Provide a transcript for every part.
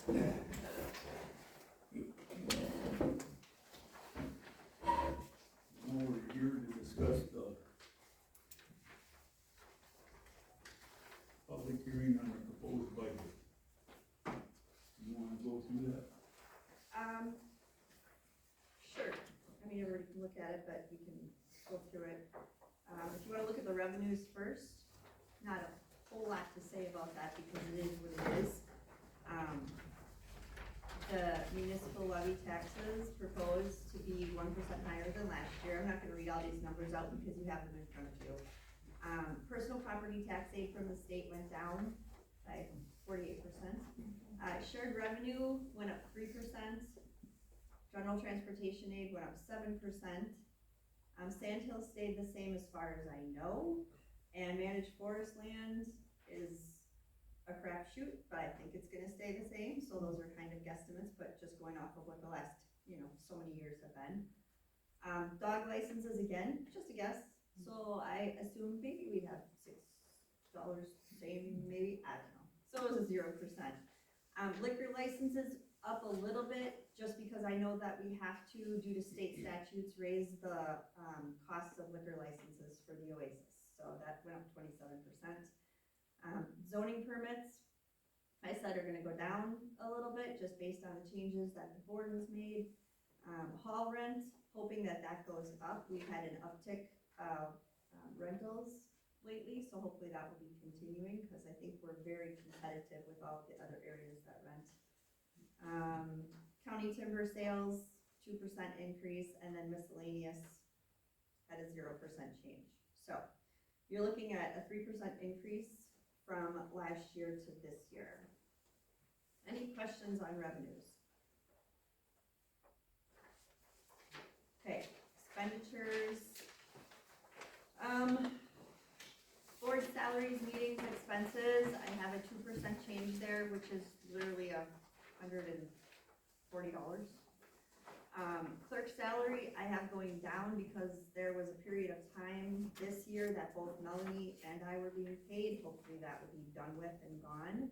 Now we're here to discuss the public hearing on the proposed budget. You wanna go through that? Sure, I mean, everybody can look at it, but we can go through it. If you wanna look at the revenues first, not a whole lot to say about that because it is what it is. The municipal levy taxes proposed to be 1% higher than last year. I'm not gonna read all these numbers out because you have them in front of you. Personal property tax aid from the state went down by 48%. Shared revenue went up 3%. General transportation aid went up 7%. Sandhill stayed the same as far as I know. And managed forest land is a crapshoot, but I think it's gonna stay the same, so those are kind of guesstimates, but just going off of what the last, so many years have been. Dog licenses, again, just a guess, so I assume maybe we have $6, same, maybe, I don't know, so it was a 0%. Liquor licenses up a little bit, just because I know that we have to, due to state statutes, raise the, costs of liquor licenses for the Oasis, so that went up 27%. Zoning permits, I said are gonna go down a little bit, just based on the changes that the board has made. Hall rent, hoping that that goes up. We've had an uptick of rentals lately, so hopefully that will be continuing, because I think we're very competitive with all the other areas that rent. County timber sales, 2% increase, and then miscellaneous at a 0% change. So you're looking at a 3% increase from last year to this year. Any questions on revenues? Okay, expenditures. Board salaries, meetings, expenses, I have a 2% change there, which is literally $140. Clerk salary, I have going down because there was a period of time this year that both Melanie and I were being paid. Hopefully that will be done with and gone.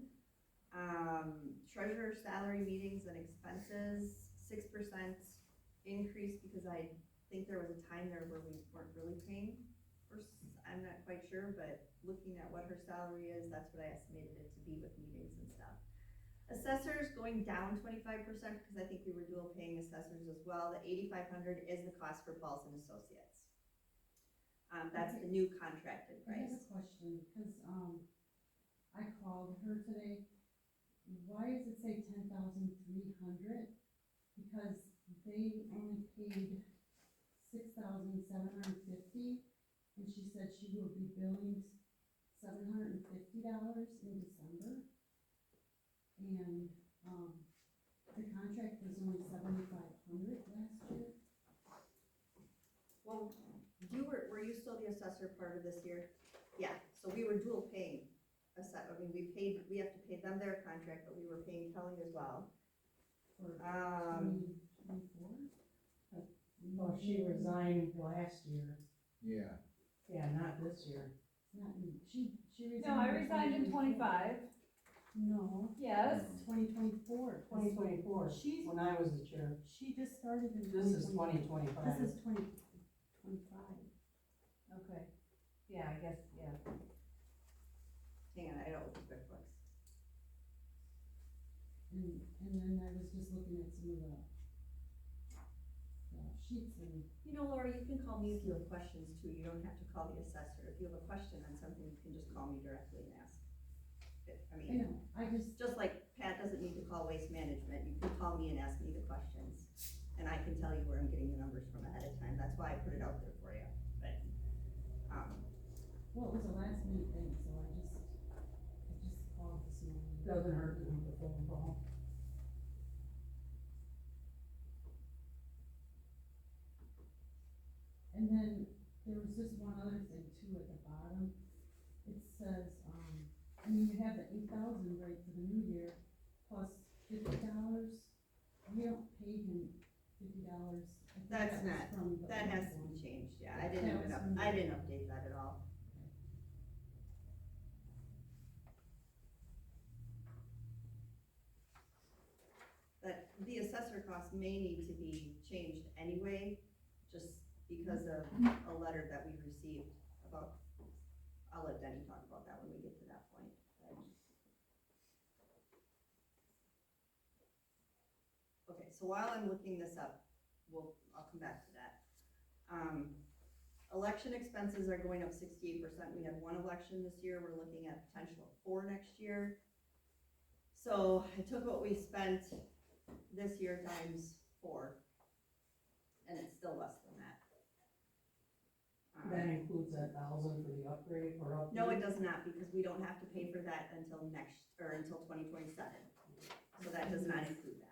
Treasurer salary, meetings and expenses, 6% increase because I think there was a time there where we weren't really paying for, I'm not quite sure, but looking at what her salary is, that's what I estimated it to be with meetings and stuff. Assessors going down 25% because I think we were dual paying assessors as well. The $8,500 is the cost for Paulson Associates. That's the new contracted price. I have a question, because I called her today. Why does it say 10,300? Because they only paid $6,750, and she said she will be billing $750 in December. And the contract was only $7,500 last year. Well, were you still the assessor part of this year? Yeah, so we were dual paying. We have to pay them their contract, but we were paying Kelly as well. For 2024? Well, she resigned last year. Yeah. Yeah, not this year. Not me. She resigned. No, I resigned in 25. No, Yes. 2024. 2024, She's, when I was the chair. she just started in This is 2025. 2025. This is 2025. Okay. Yeah, I guess, yeah. Hang on, I don't look at QuickBooks. And then I was just looking at some of the sheets and. Laura, you can call me if you have questions too. You don't have to call the assessor. If you have a question on something, you can just call me directly and ask. I know, I just like Pat doesn't need to call Waste Management, you can call me and ask me the questions. And I can tell you where I'm getting the numbers from ahead of time. That's why I put it out there for you. But, well, it was a last minute thing, so I just called this morning. Doesn't hurt to have the phone call. And then there was just one other thing too at the bottom. It says, you have the 8,000 right for the new year, plus $50. We don't pay him $50. That's not, that has to be changed, yeah, I didn't update that at all. the assessor cost may need to be changed anyway, just because of a letter that we received about, I'll let Denny talk about that when we get to that point. Okay, so while I'm looking this up, I'll come back to that. Election expenses are going up 68%. We had one election this year. We're looking at potential of 4 next year. So I took what we spent this year times 4, and it's still less than that. That includes that 1,000 for the upgrade or upgrade? No, it does not, because we don't have to pay for that until until 2027. So that does not include that.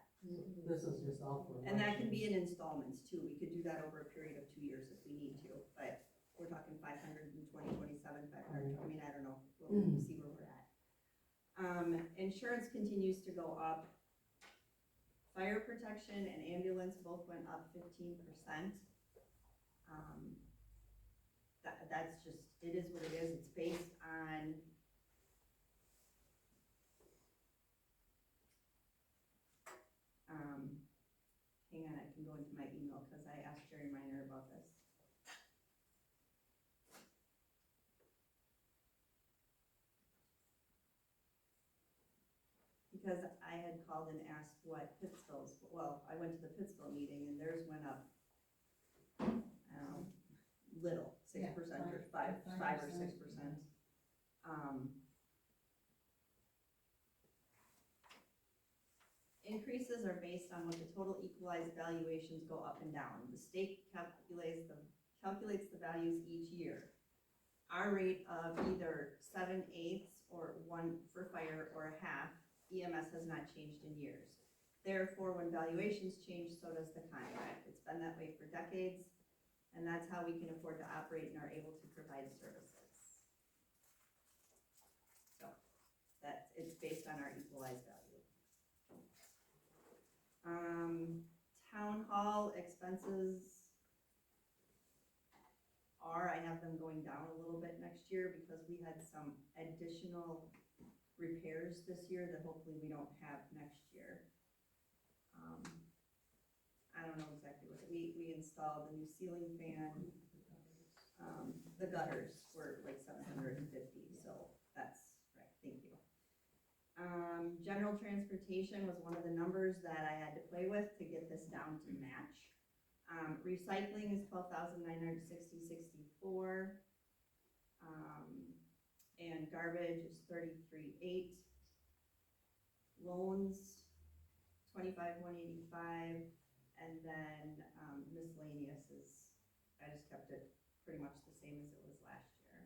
This is just all for. And that can be in installments too. We could do that over a period of 2 years if we need to, but we're talking 500 in 2027, 500, I mean, I don't know, we'll see where we're at. Insurance continues to go up. Fire protection and ambulance both went up 15%. That's just, it is what it is. It's based on hang on, I can go into my email because I asked Jerry Minor about this. Because I had called and asked what Pittsville's, well, I went to the Pittsville meeting and theirs went up, little, 6% or 5 or 6%. Increases are based on what the total equalized valuations go up and down. The state calculates the values each year. Our rate of either 7/8 or 1 for fire or a half EMS has not changed in years. Therefore, when valuations change, so does the contract. It's been that way for decades, and that's how we can afford to operate and are able to provide services. So, it's based on our equalized value. Town hall expenses I have them going down a little bit next year because we had some additional repairs this year that hopefully we don't have next year. I don't know exactly what, we installed a new ceiling fan. The gutters were like 750, so that's right, thank you. General transportation was one of the numbers that I had to play with to get this down to match. Recycling is 12,960.64. And garbage is 33.8. Loans, 25,185, and then miscellaneous is, I just kept it pretty much the same as it was last year.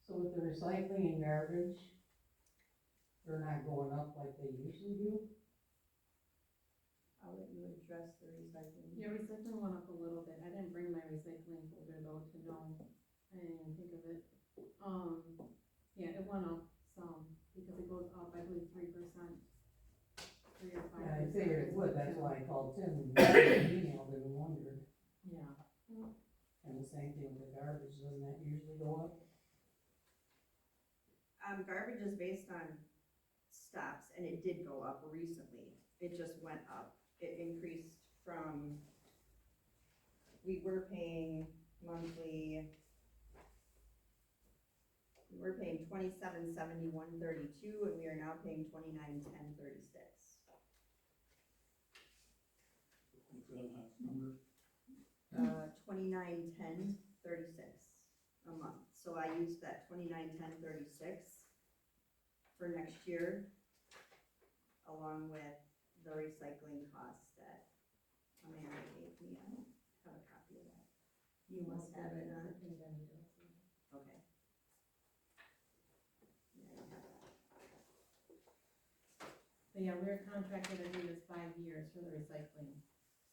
So with the recycling and garbage, they're not going up like they usually do? I'll let you address the recycling. Yeah, recycling went up a little bit. I didn't bring my recycling folder though to know. I didn't even think of it. Yeah, it went up some because it goes up, I believe, 3%. 3 or 5%. Yeah, I figured it would, that's why I called Tim and emailed him and wondered. Yeah. And the same thing with the garbage, doesn't that usually go up? Garbage is based on stops, and it did go up recently. It just went up. It increased from, we were paying monthly, we were paying $27.71.32, and we are now paying $29.10.36. What's that last number? $29.10.36 a month. So I used that $29.10.36 for next year, along with the recycling costs that Amanda gave me. I don't have a copy of that. You must have it, huh? Okay. Yeah, I have that. But yeah, we're contracted, I believe it's 5 years for the recycling.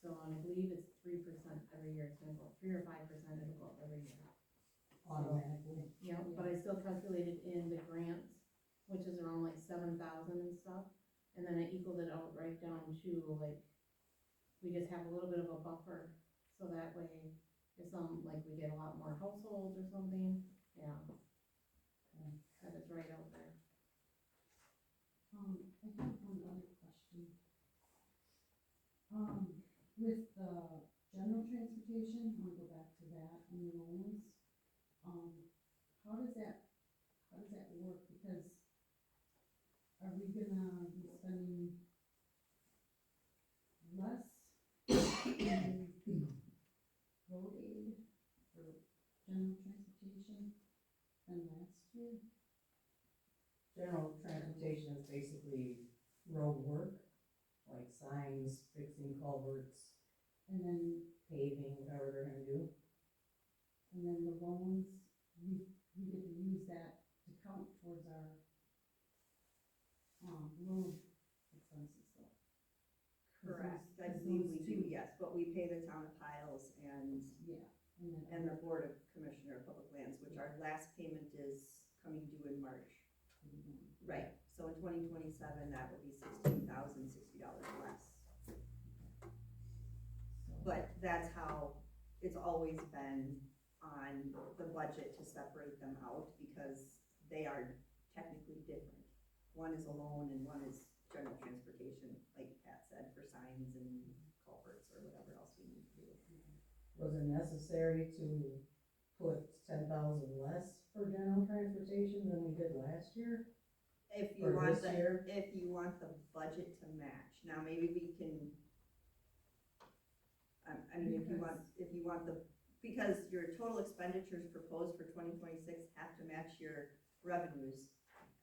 So I believe it's 3% every year. It's gonna go 3 or 5%, it'll go up every year. Automatically? Yeah, but I still calculated in the grant, which is around like 7,000 and stuff. And then I equaled it out right down to like, we just have a little bit of a buffer. So that way, if like we get a lot more households or something, yeah. That is right out there. I have one other question. with the general transportation, I'll go back to that and the loans. How does that work? Because are we gonna be spending less in road aid for general transportation than last year? General transportation is basically road work, like signs, fixing culverts, And then, paving, whatever they're gonna do. and then the loans, we get to use that to count towards our, road expenses though. 'Cause Correct, those- I 'cause believe those we do, two- yes, but we pay the town of Piles and Yeah, and the Board of Commissioner of Public Lands, which our last payment is coming due in March. Right, so in 2027, that will be $16,060 less. But that's how it's always been on the budget, to separate them out, because they are technically different. One is a loan and one is general transportation, like Pat said, for signs and culverts or whatever else we need to do. Was it necessary to put 10,000 less for general transportation than we did last year? If you Or want this year? if you want the budget to match, now maybe we can, I mean, if you want because your total expenditures proposed for 2026 have to match your revenues,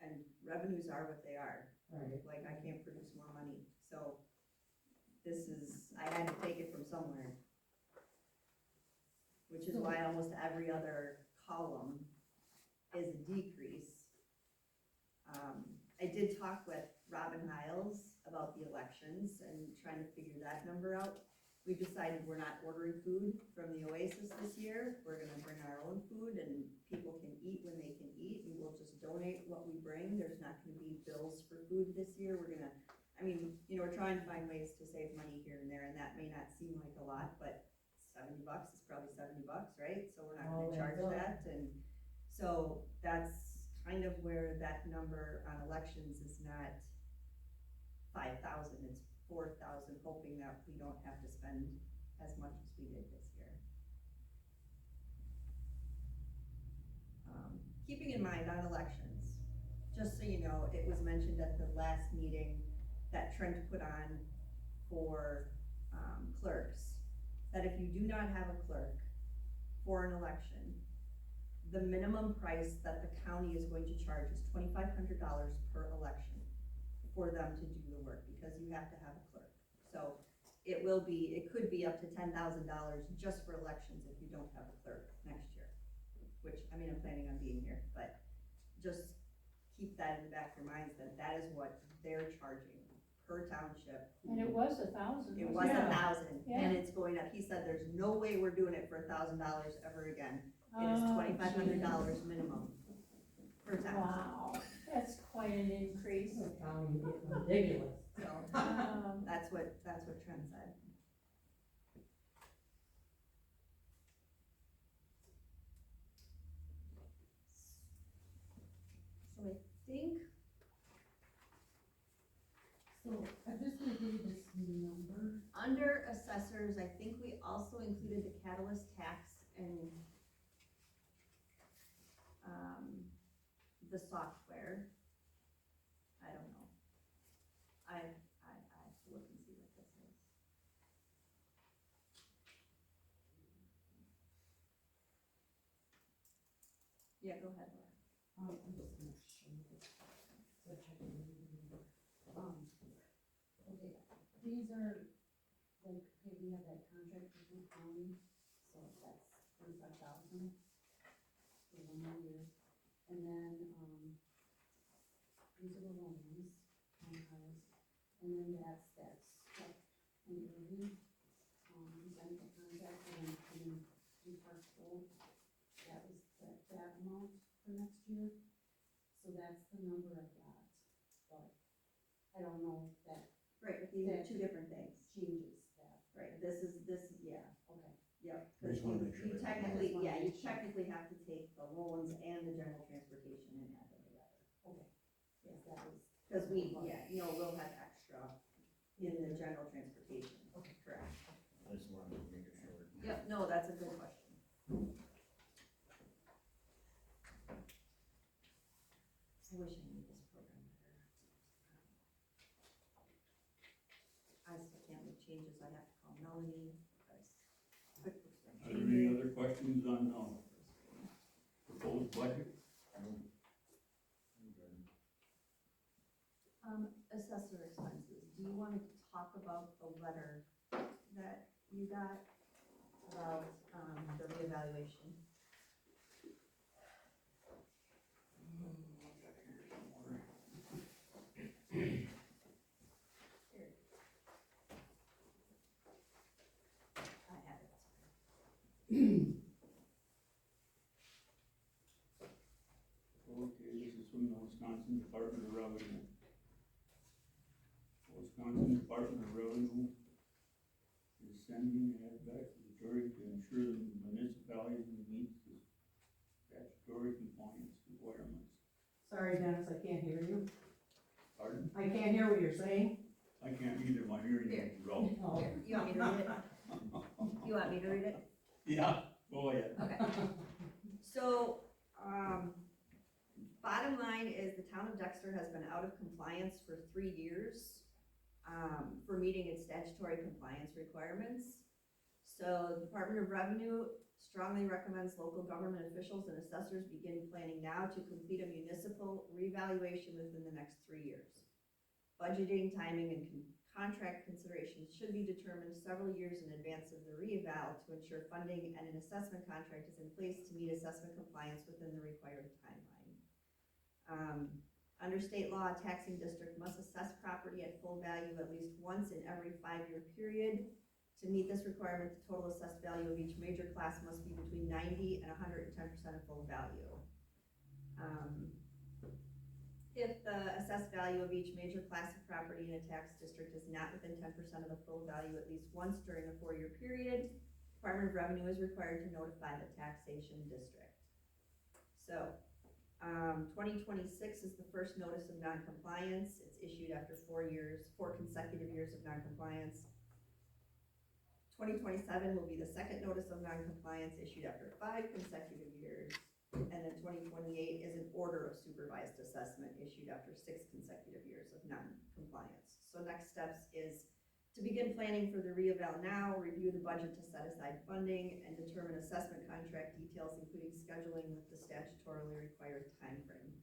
and revenues are what they are. Right. Like, I can't produce more money, so I had to take it from somewhere. Which is why almost every other column is a decrease. I did talk with Robin Hiles about the elections and trying to figure that number out. We decided we're not ordering food from the Oasis this year, we're gonna bring our own food, and people can eat when they can eat, and we'll just donate what we bring. There's not gonna be bills for food this year, we're trying to find ways to save money here and there, and that may not seem like a lot, but $70 is probably $70, right? So we're not Oh, gonna charge that's up. that, and so that's kind of where that number on elections is not 5,000, it's 4,000, hoping that we don't have to spend as much as we did this year. Keeping in mind on elections, just so you know, it was mentioned at the last meeting that Trent put on for, clerks, that if you do not have a clerk for an election, the minimum price that the county is going to charge is $2,500 per election for them to do the work, because you have to have a clerk. So it could be up to $10,000 just for elections if you don't have a clerk next year, which, I'm planning on being here, but just keep that in the back of your minds, that is what they're charging per township. And it was 1,000. It was wasn't it? 1,000, Yeah. and it's going up. He said there's no way we're doing it for $1,000 ever again. It is Oh, $2,500 minimum per geez. town. Wow, that's quite an increase. This is county getting ridiculous. So, that's what Trent said. So I think, So I'm just gonna give you this number. under assessors, I think we also included the catalyst tax and, the software. I don't know. I have to look and see what this is. Yeah, go ahead, Laura. I'm just gonna show you this. So check it out. Okay, these are, like, okay, we have that contract with the county, so that's 35,000 for 1 more year. And then, these are the loans on the house, and then that's that stuff in Irving. We signed the contract and in Park Road, that was that amount for next year. So that's the number I got, but I don't know if that Right, but these are two different things. changes that. Right, yeah, Okay. yep. We just wanna make sure You they- technically, I just wanna you make sure. technically have to take the loans and the general transportation and add them together. Okay. Yes, that was. Cause we'll have extra in the general transportation. Okay. Correct. Yep, no, that's a good question. I wish I knew this program better. I still can't make changes, I have to call Melanie, because QuickBooks won't Are there change any it. other questions on, proposed budget? Assessor expenses, do you wanna talk about the letter that you got about, the reevaluation? Here. I have it, sorry. Okay, this is from the Wisconsin Department of Revenue. Wisconsin Department of Revenue is sending an ad back to the jury to ensure the municipality meets the statutory compliance requirements. Sorry, Dennis, I can't hear you. Pardon? I can't hear what you're saying. I can't either, my hearing Here. is low. Oh. Here, you want me to read it? You want me to read it? Yeah, go ahead. Okay. So, bottom line is the town of Dexter has been out of compliance for 3 years, for meeting its statutory compliance requirements. So the Department of Revenue strongly recommends local government officials and assessors begin planning now to complete a municipal revaluation within the next 3 years. Budgeting, timing, and contract considerations should be determined several years in advance of the reeval to ensure funding and an assessment contract is in place to meet assessment compliance within the required timeline. Under state law, a taxing district must assess property at full value at least once in every 5-year period. To meet this requirement, the total assessed value of each major class must be between 90 and 110% of full value. If the assessed value of each major class of property in a tax district is not within 10% of the full value at least once during a 4-year period, Department of Revenue is required to notify the taxation district. So, 2026 is the first notice of non-compliance. It's issued after 4 consecutive years of non-compliance. 2027 will be the second notice of non-compliance issued after 5 consecutive years. And then 2028 is an order of supervised assessment issued after 6 consecutive years of non-compliance. So next steps is to begin planning for the reeval now, review the budget to set aside funding, and determine assessment contract details, including scheduling with the statutorily required timeframe.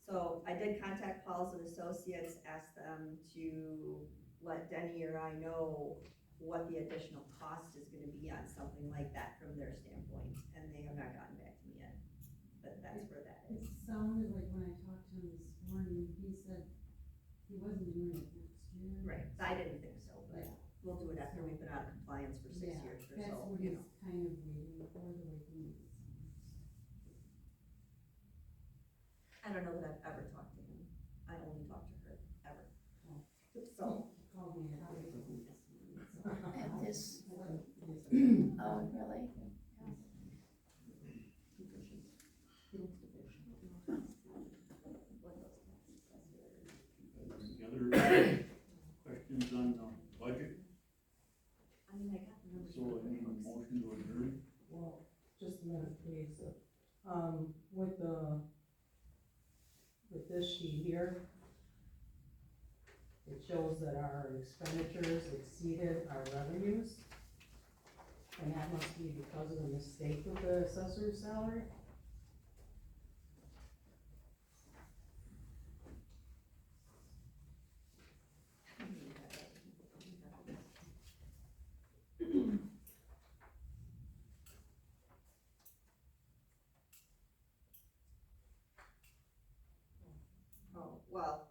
So I did contact Pauls and Associates, asked them to let Denny or I know what the additional cost is gonna be on something like that from their standpoint, and they have not gotten back to me yet, but that's where that It is. sounded like when I talked to him this morning, he said he wasn't doing it next year. Right, I didn't think so, but Yeah. we'll do it after we've been out of compliance for 6 Yeah, years or that's so, what you he's know. kind of waiting for, the way he is. I don't know that I've ever talked to him, I only talked to her, ever. Oh. So, He called me at this morning, so. At this- Well, Oh, really? Any other questions on the budget? I mean, I got the numbers. So I need a motion to adjourn. Well, just a minute, please. With this sheet here, it shows that our expenditures exceeded our revenues. And that must be because of the mistake with the assessor's salary. Oh, well,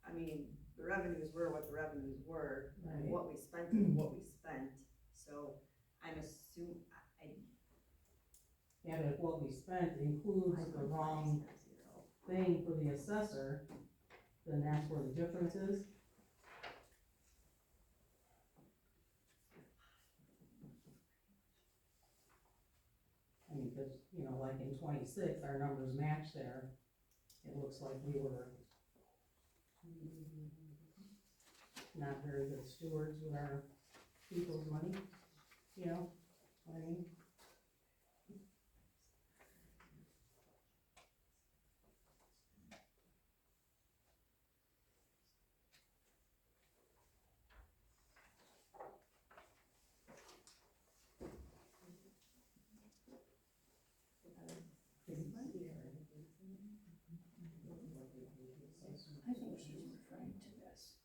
I mean, the revenues were what the revenues were, and what we spent is what we spent, so I'm Yeah, but if what we spent includes the wrong thing for the assessor, then that's where the difference is. I mean, cause, like in 26, our numbers match there. It looks like we were not very good stewards with our people's money, what I mean? I think she's referring to this.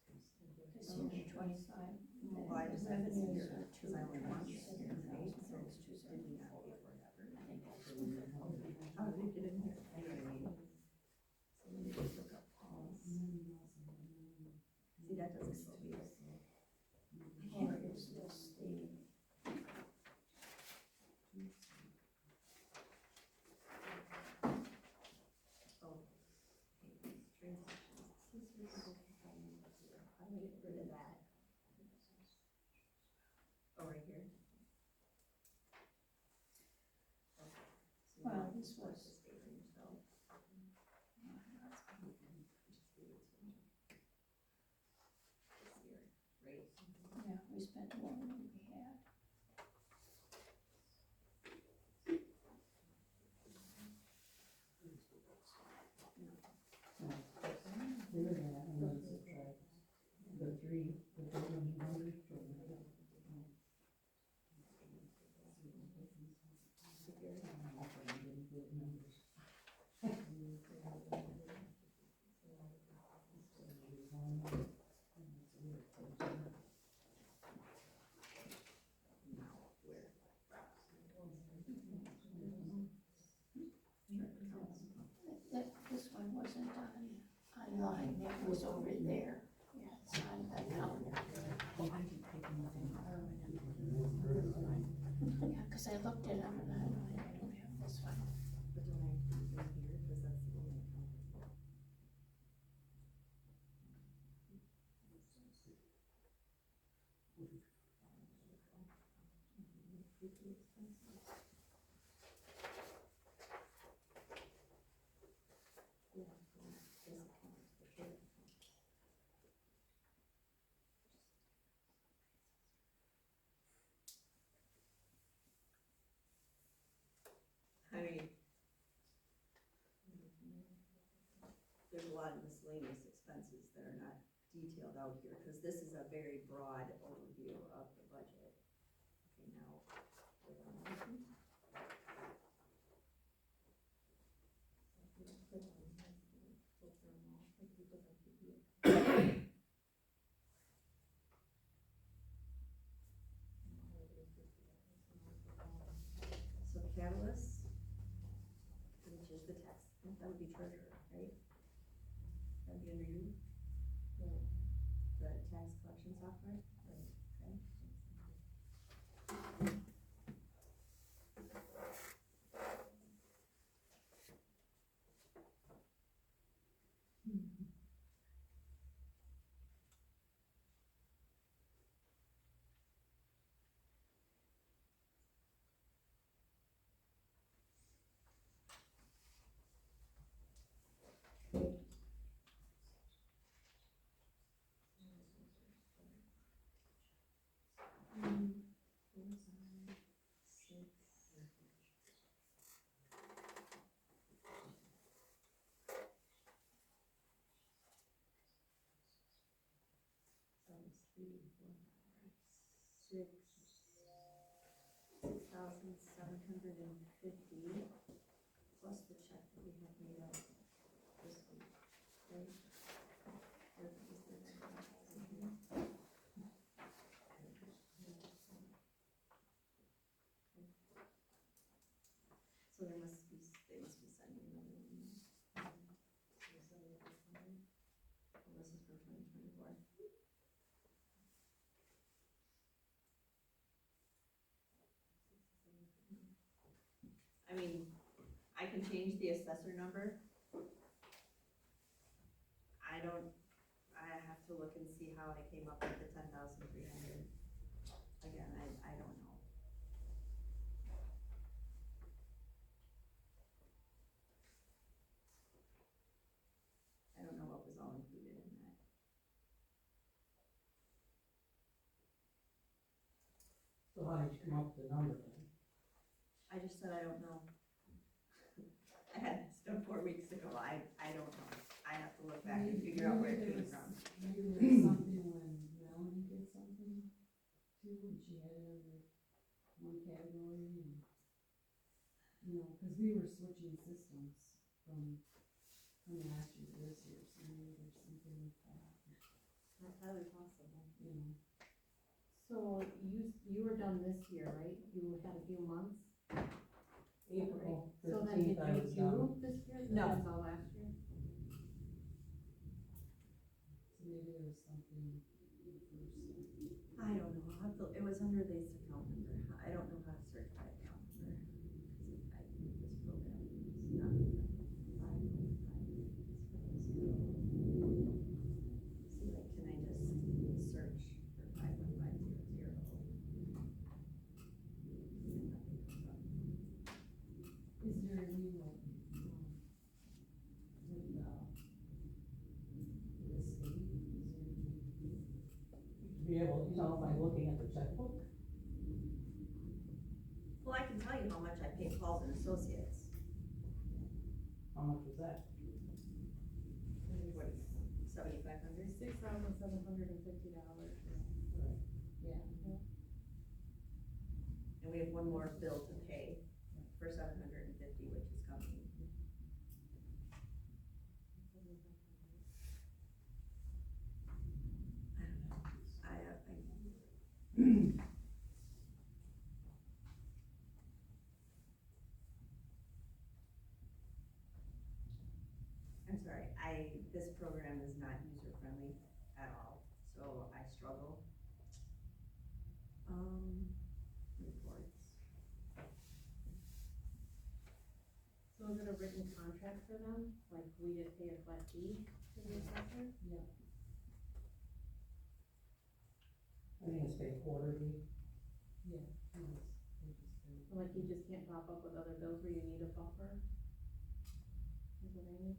This year, 25. Well, I just have this Revenues here, are cause I only want this 227,000, here, right, so it's did we not pay 274. for it ever? I think that's what they're calling it. How did it get in here? You know what I mean? So let me just look up Paul's. See, that doesn't show me. Here is this, the, Oh. Transactions. How do I get rid of that? Oh, right here? Okay. So Well, now this it's what was- the statement, so. This year, right? yeah, we spent more than we had. There is that, and then subtract the 1,300 from that. This one wasn't online, it was over there. Yeah, it's on the calendar. Yeah, cause I looked at them and I don't have this one. But don't I keep them here, cause that's the only account. Yeah, this account, the short account. I mean, there's a lot of miscellaneous expenses that are not detailed out here, cause this is a very broad overview of the budget. Okay, now, wait on that. So Catalyst, which is the tax, that would be treasurer, right? That'd be under you? The tax collection software? Right. Okay. $6,750 plus the check that we have made out this week, right? Or is there something? So they must be sending another one. Well, this is for 2024. I mean, I can change the assessor number. I have to look and see how I came up with the 10,300. Again, I don't know. I don't know what was all included in that. So how did you come up with the number then? I just said I don't know. I had this done 4 weeks ago, I don't know, I have to look back and figure out where it came from. Maybe there was something when Melanie did something too, and she had it under one category and, you know, cause we were switching systems from last year to this year, so maybe there's something with that, That's highly possible. you know. So you were done this year, right? You had a few months? April So then did 15th I was you done. do this year? No. That's all last year? So maybe there was something in the first one. I don't know, it was under this account number, I don't know how to search by account number, cause I think this program is not even 515. See, like, can I just search for 51500? And nothing comes up. Is there any like, with the state, is there any? Be able to tell by looking at the checkbook. Well, I can tell you how much I pay Paul's and Associates. How much was that? What is it, 7,500? $6,750. Right. Yeah. And we have one more bill to pay for 750, which is coming. I don't know, I'm sorry, this program is not user friendly at all, so I struggle. Reports. So is it a written contract for them? Like we just pay a flat fee to the assessor? Yeah, I think it's paid quarterly. yeah, it was, they just did. Like you just can't pop up with other bills where you need a buffer? Is what I mean?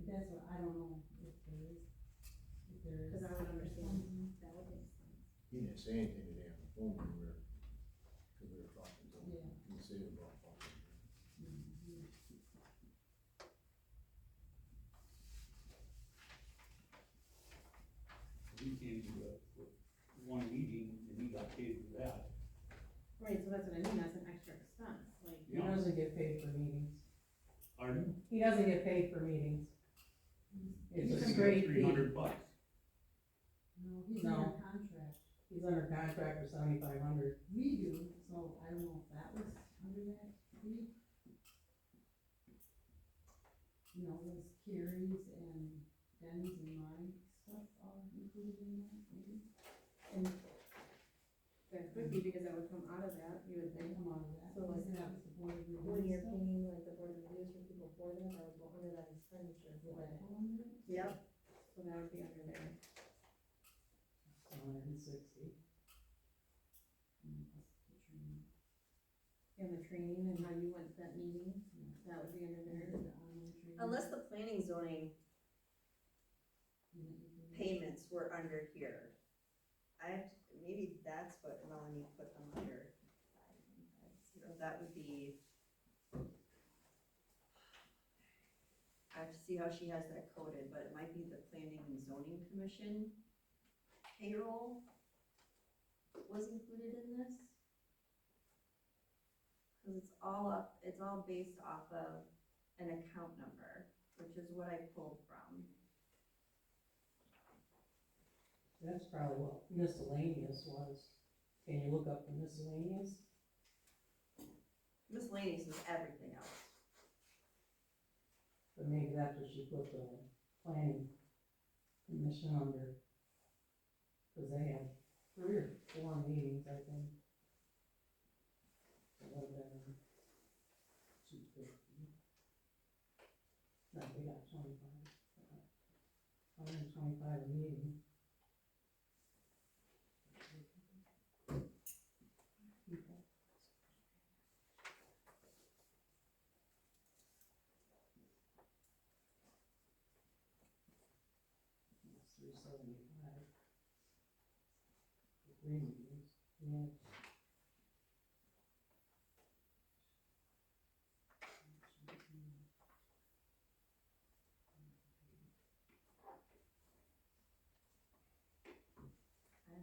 But that's what, I don't know if there is, Cause I would understand, that would make sense. He didn't say anything today on the phone when we were talking to him. Yeah. He didn't say about talking. Mhm. He came to one meeting and he got paid for that. Right, so that's what I mean, that's an extra expense, like. He Yeah. doesn't get paid for meetings. Pardon? He doesn't get paid for meetings. It's He a said he got straight fee. $300. No, he's No. under contract, He's under contract for 7,500. we do, so I don't know if that was under that fee. You know, was Carrie's and Denny's and my stuff all included in that, maybe? And that could be because that would come out of that, you would They think. come out of that, So like because that was the board of review When you're stuff. paying like the board of reviews for people for that, that would go under that expenditure Would for that it. go under it? Yep. So that would be under there. 160. And plus the training, And the training and how you went to that meeting, yeah. that would be under And there. the online training. Unless the planning zoning You know, you can- payments were under here. Maybe that's what Melanie put them under. So that would be. I have to see how she has that coded, but it might be the planning and zoning commission payroll was included in this. Cause it's all based off of an account number, which is what I pulled from. That's probably what miscellaneous was. Can you look up the miscellaneous? Miscellaneous is everything else. But maybe that's what she put the planning commission under. Cause they had 3 or 4 meetings, I think. So it would've been 250. No, they got 25. 125 a meeting. It's 375. For 3 meetings, yeah.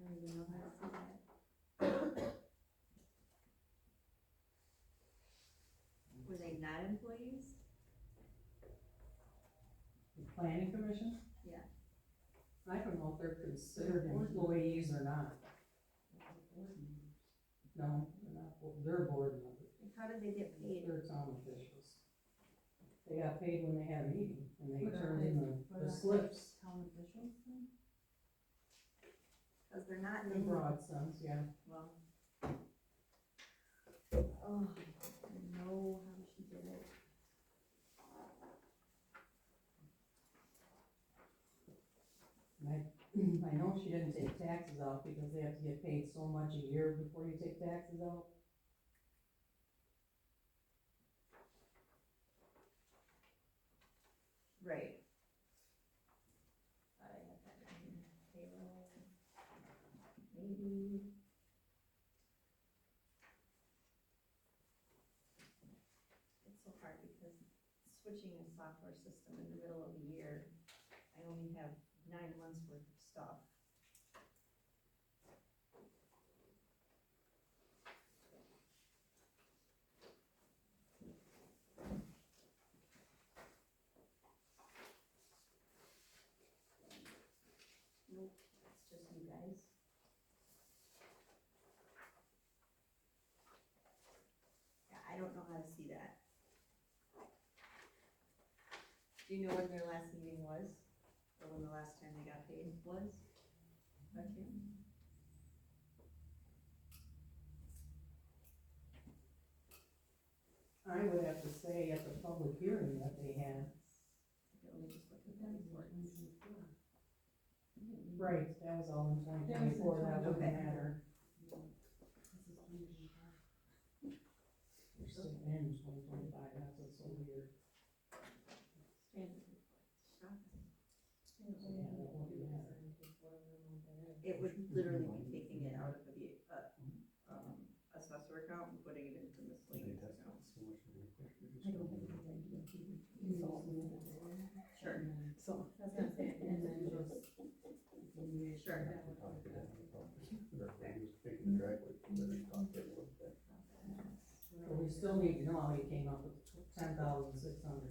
don't even know how to see that. Were they not employees? The planning commission? Yeah. I don't know if they're considered employees or not. No, they're not, they're board members, Like, how did they get paid? they're town officials. They got paid when they had a meeting, and they But are turned they- in but the are slips. Town officials then? Cause they're not In in, broad sense, yeah. well. Oh, I know how she did it. And I know she didn't take taxes out because they have to get paid so much a year before you take taxes out. Right. Thought I had that in here. Payroll. Maybe. It's so hard because switching a software system in the middle of the year, I only have 9 months worth of stuff. Nope, it's just you guys. Yeah, I don't know how to see that. Do you know when their last meeting was? Or when the last time they got paid was? Don't you? I would have to say at the public hearing that they had. Okay, let me just look at that report. Right, that was all in twenty That was in twenty-four, that wouldn't 2024. matter. This is 2025. We're still in twenty twenty-five, that's what's so weird. Standard report. Shocking. So, yeah, that wouldn't matter. It would literally be taking it out of the, assessor account and putting it into miscellaneous account. I don't think it's like you can solve it. Sure. So, that's what I'm saying, and then just. Sure. But we still need to know how he came up with 10,600.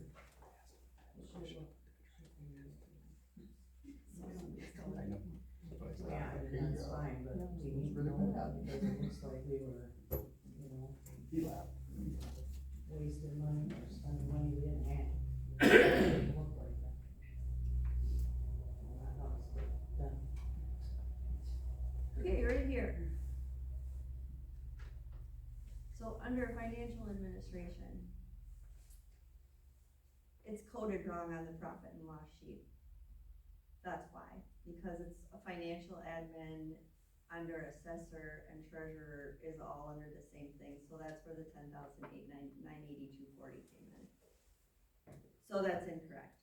Yeah, I mean, that's fine, but we need to know that because it looks like we were, you know, wasting money or spending money we didn't have. It didn't look like that. Well, not us, but them. Okay, right here. So under financial administration, it's coded wrong on the profit and loss sheet. That's why, because it's a financial admin under assessor and treasurer is all under the same thing, so that's where the 10,982.40 came in. So that's incorrect.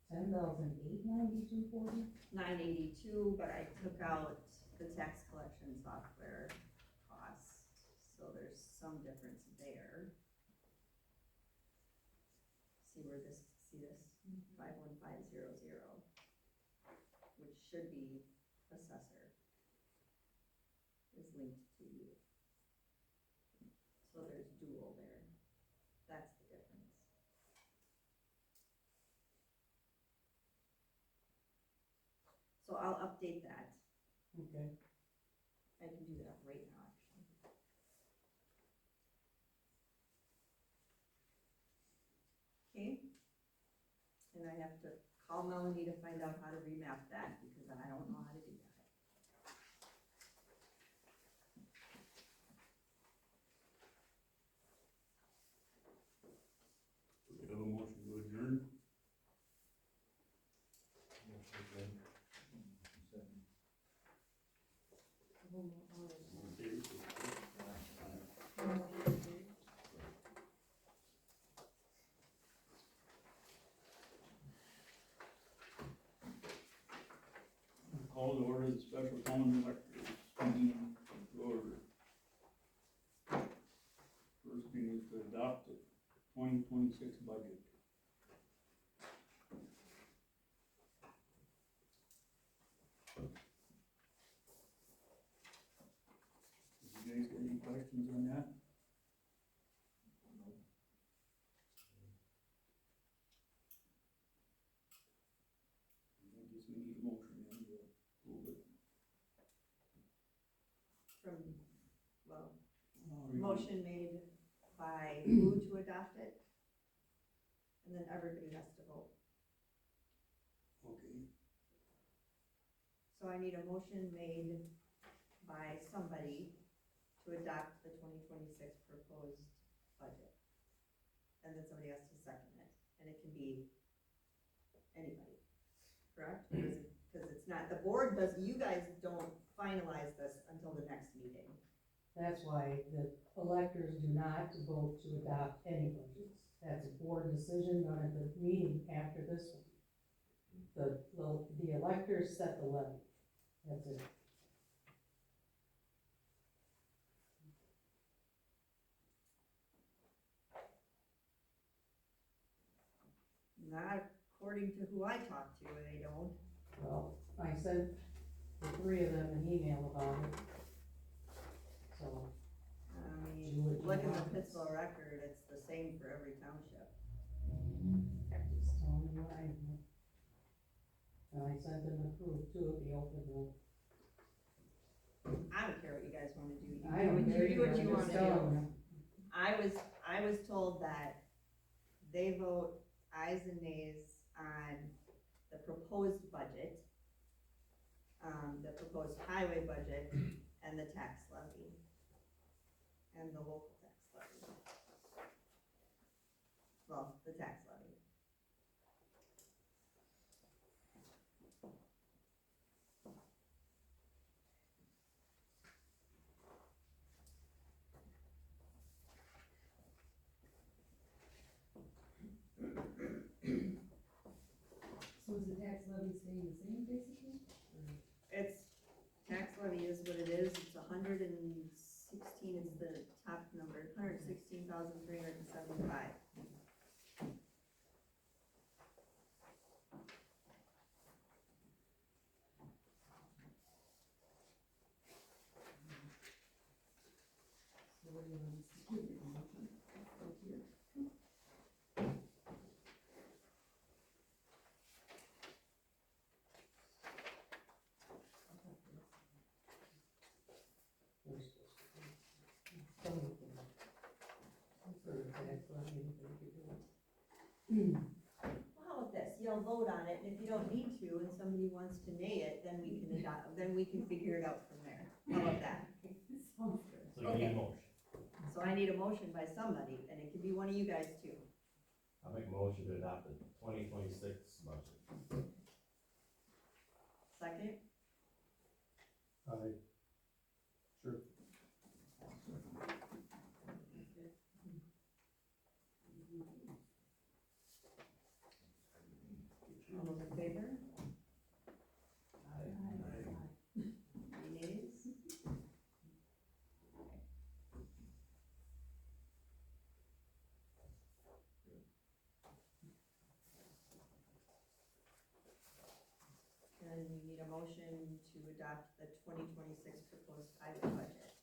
10,892.40? 982, but I took out the tax collection software cost, so there's some difference there. See this? 51500, which should be assessor, is linked to you. So there's dual there, that's the difference. So I'll update that. Okay. I can do that right now, actually. Okay. And I have to call Melanie to find out how to remap that, because I don't know how to do that. We have a motion to adjourn. All in favor, say aye. Call to order the special common electors meeting to order. First thing is to adopt the 2026 budget. questions on that? I guess we need a motion then to approve it. From, well, We- motion made by who to adopt it? And then everybody has to vote. Okay, So I need a motion made by somebody to adopt the 2026 proposed budget. And then somebody has to second it, and it can be anybody, correct? Because it's not, the board does, you guys don't finalize this until the next meeting. That's why the electors do not vote to adopt any budgets. That's a board decision done at the meeting after this one. The electors set the levy. That's it. Not according to who I talked to, they don't. Well, I sent the three of them an email about it. So, I mean, Do what you look at the want. Pittsville record, it's the same for every township. just tell me what I know. And I sent them the proof too of the open one. I don't care what you guys wanna do, I don't care you do what either, you I'm wanna just do. telling you. I was told that they vote ayes and nays on the proposed budget, the proposed highway budget, and the tax levy, and the local tax levy. Well, the tax levy. So is the tax levy staying the same basically? It's, tax levy is what it is, it's 116, it's the top number, 116,375. So what do you want us to do? Make a motion? Right here. We're supposed to do something. For the tax levy, if they could do it. Well, how about this, you'll vote on it, and if you don't need to, and somebody wants to nay it, then we can adopt, then we can figure it out from there. How about that? Sounds good. So you need a motion. So I need a motion by somebody, and it could be one of you guys too. I'll make a motion to adopt the 2026 budget. Second? Aye. Sure. All those in favor? Aye. Any nays? And we need a motion to adopt the 2026 proposed highway budget.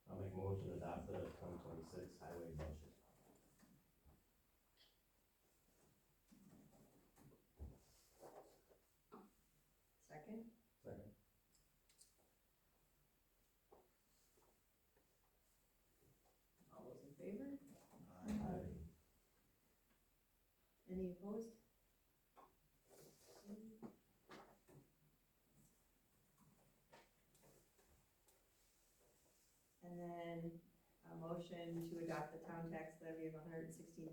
I'll make a motion to adopt the 2026 highway budget. Second? Second. All those in favor? Aye. Any opposed? And then a motion to adopt the town tax levy of 116,375.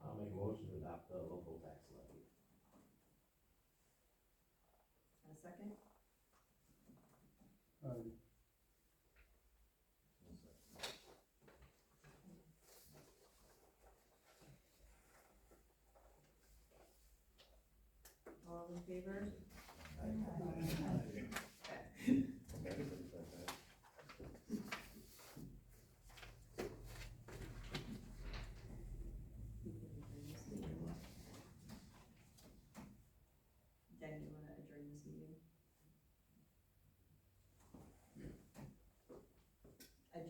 I'll make a motion to adopt the local tax levy. And a second? Aye. All in favor? Jen, you wanna adjourn this meeting?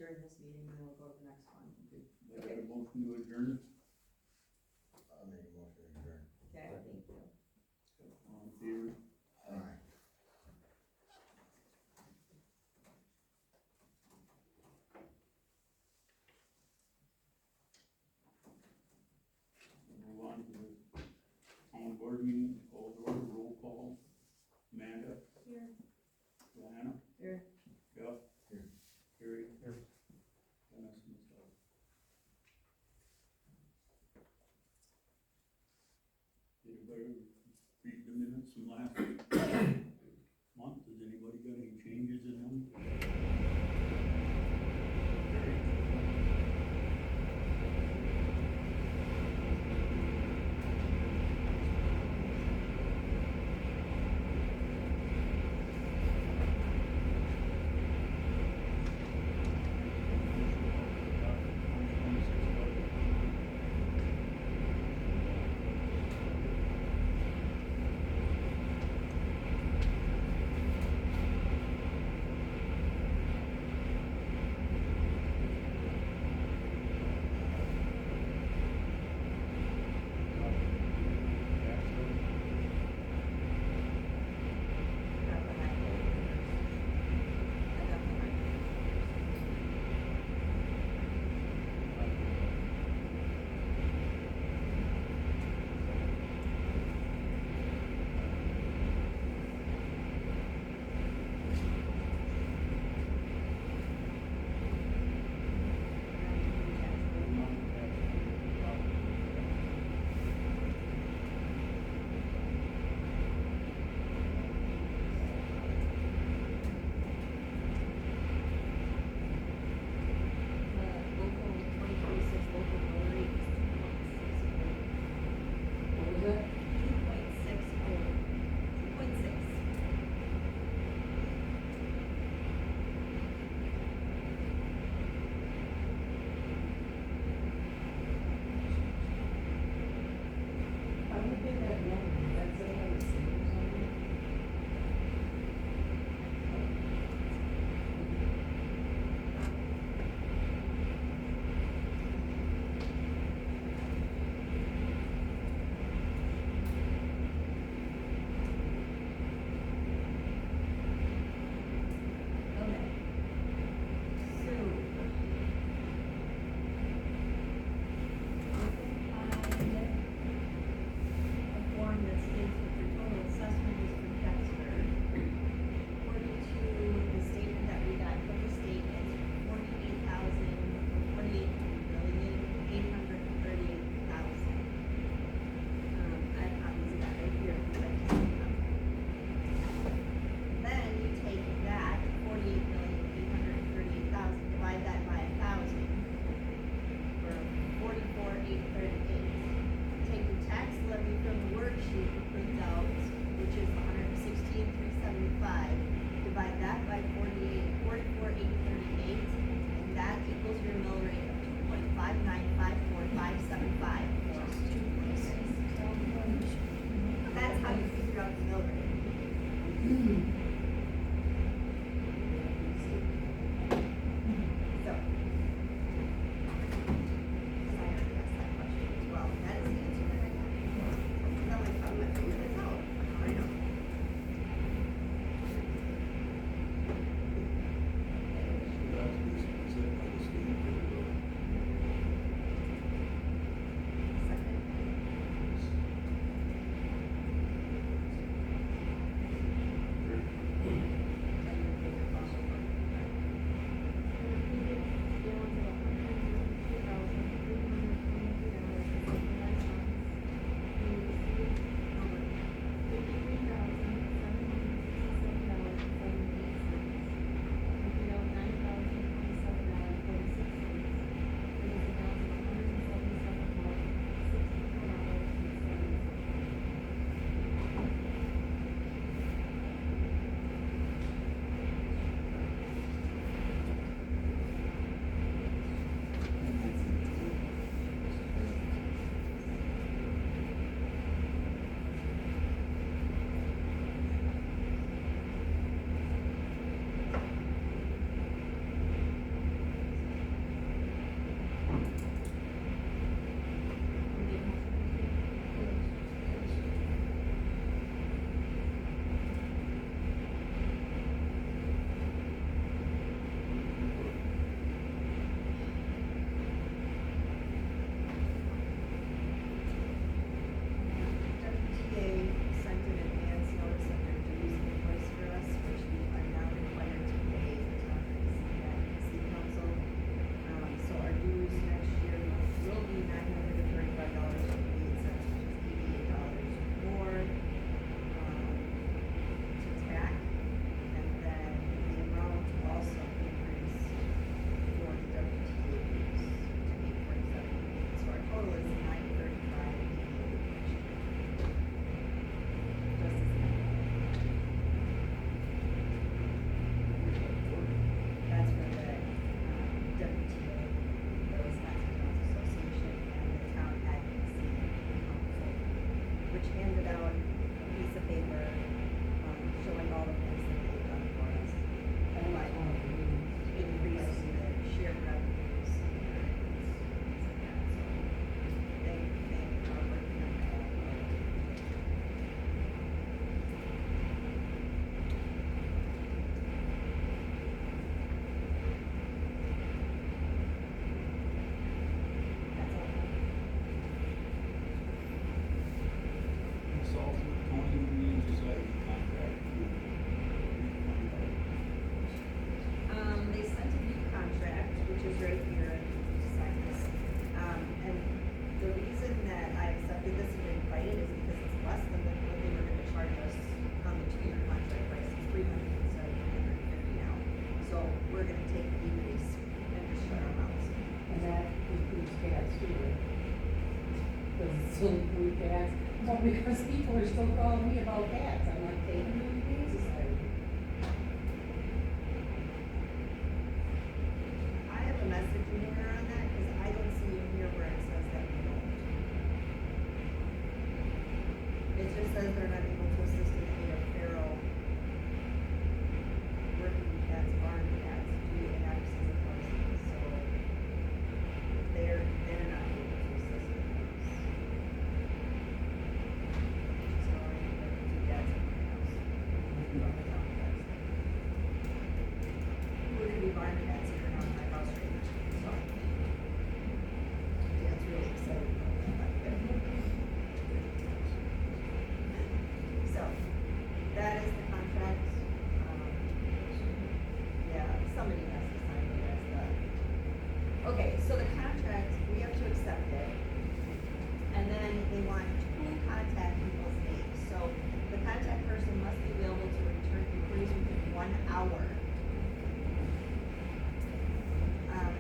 adjourn this meeting, and then we'll go to the next one. I got a motion to adjourn. I'll make a motion to adjourn. Okay, thank you. All in favor? Aye. Move on to the town board meeting, call to order, roll call. Amanda? Here. Joanna? Here. Jeff? Here. Terry? Here. Dennis, myself. Anybody read the minutes from last month? Has anybody got any changes in them? Terry? What was it? 2.6. How do you get that number? That's it, like, or something? Okay. So. You can find a form that states what your total assessment is for Dexter. According to the statement that we got from the state, it's $48,838,000. I have copies of that right here, if you'd like to see them. Then you take that, 48,838,000, divide that by 1,000, for 44,838. Take your tax levy from the worksheet you print out, which is 116,375, divide that by 44,838, and that equals your mill rate of 2.5954575. That's how you figure out the mill rate. So. I already asked that question as well, and that is the answer that I got. I'm like, how do I figure this out? I know. Second. which handed out a piece of paper, showing all the things that they've done for us. And like, increasing the shared revenues. They are working on that. That's all. Consult with Tony when you decide to contract with. They sent a new contract, which is right here, to sign this. And the reason that I accepted this and invited is because it's less than what they were gonna charge us on the 2-year contract price, it's $300 instead of $350 now. So we're gonna take the decrease and just shut our mouths. And that includes cats too, right? Does it still include cats? Well, because people are still calling me about cats, I'm like, taking them to the society. I have a message in here on that, cause I don't see in here where it says that we don't. It just says they're not able to assist in aid of feral working cats, barn cats, due to absence of horses, so they're not able to assist in those. So I think that the cats somewhere else. We're gonna be barn cats here on my house right now, so. Yeah, it's really exciting. So, that is the contract, yeah, somebody has to sign it as the. Okay, so the contract, we have to accept it, and then they want 2 contact people's names, so the contact person must be available to return inquiries within 1 hour.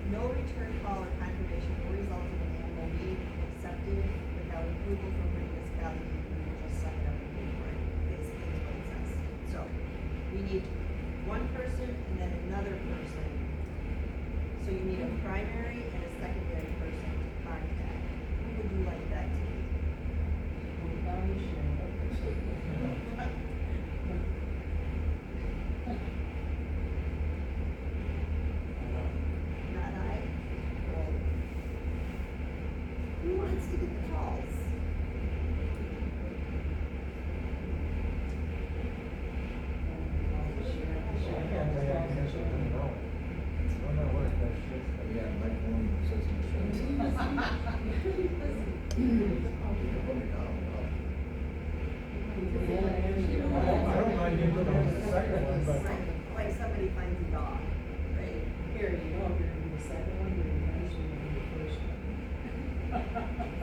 No return call or confirmation will result in an animal being accepted without approval from the municipality, and we'll just suck it up and pay for it, basically is what it says. So, we need 1 person and then another person. So you need a primary and a secondary person to contact. Who would you like that to be? Well, county sheriff. Not I? Well, who wants to get the calls? Yeah, my phone says insurance. You can put me down, I don't mind you putting on the second one, but Like somebody finds a dog, right? Here, you know, if you're gonna be the second one, you're eventually gonna be the first one.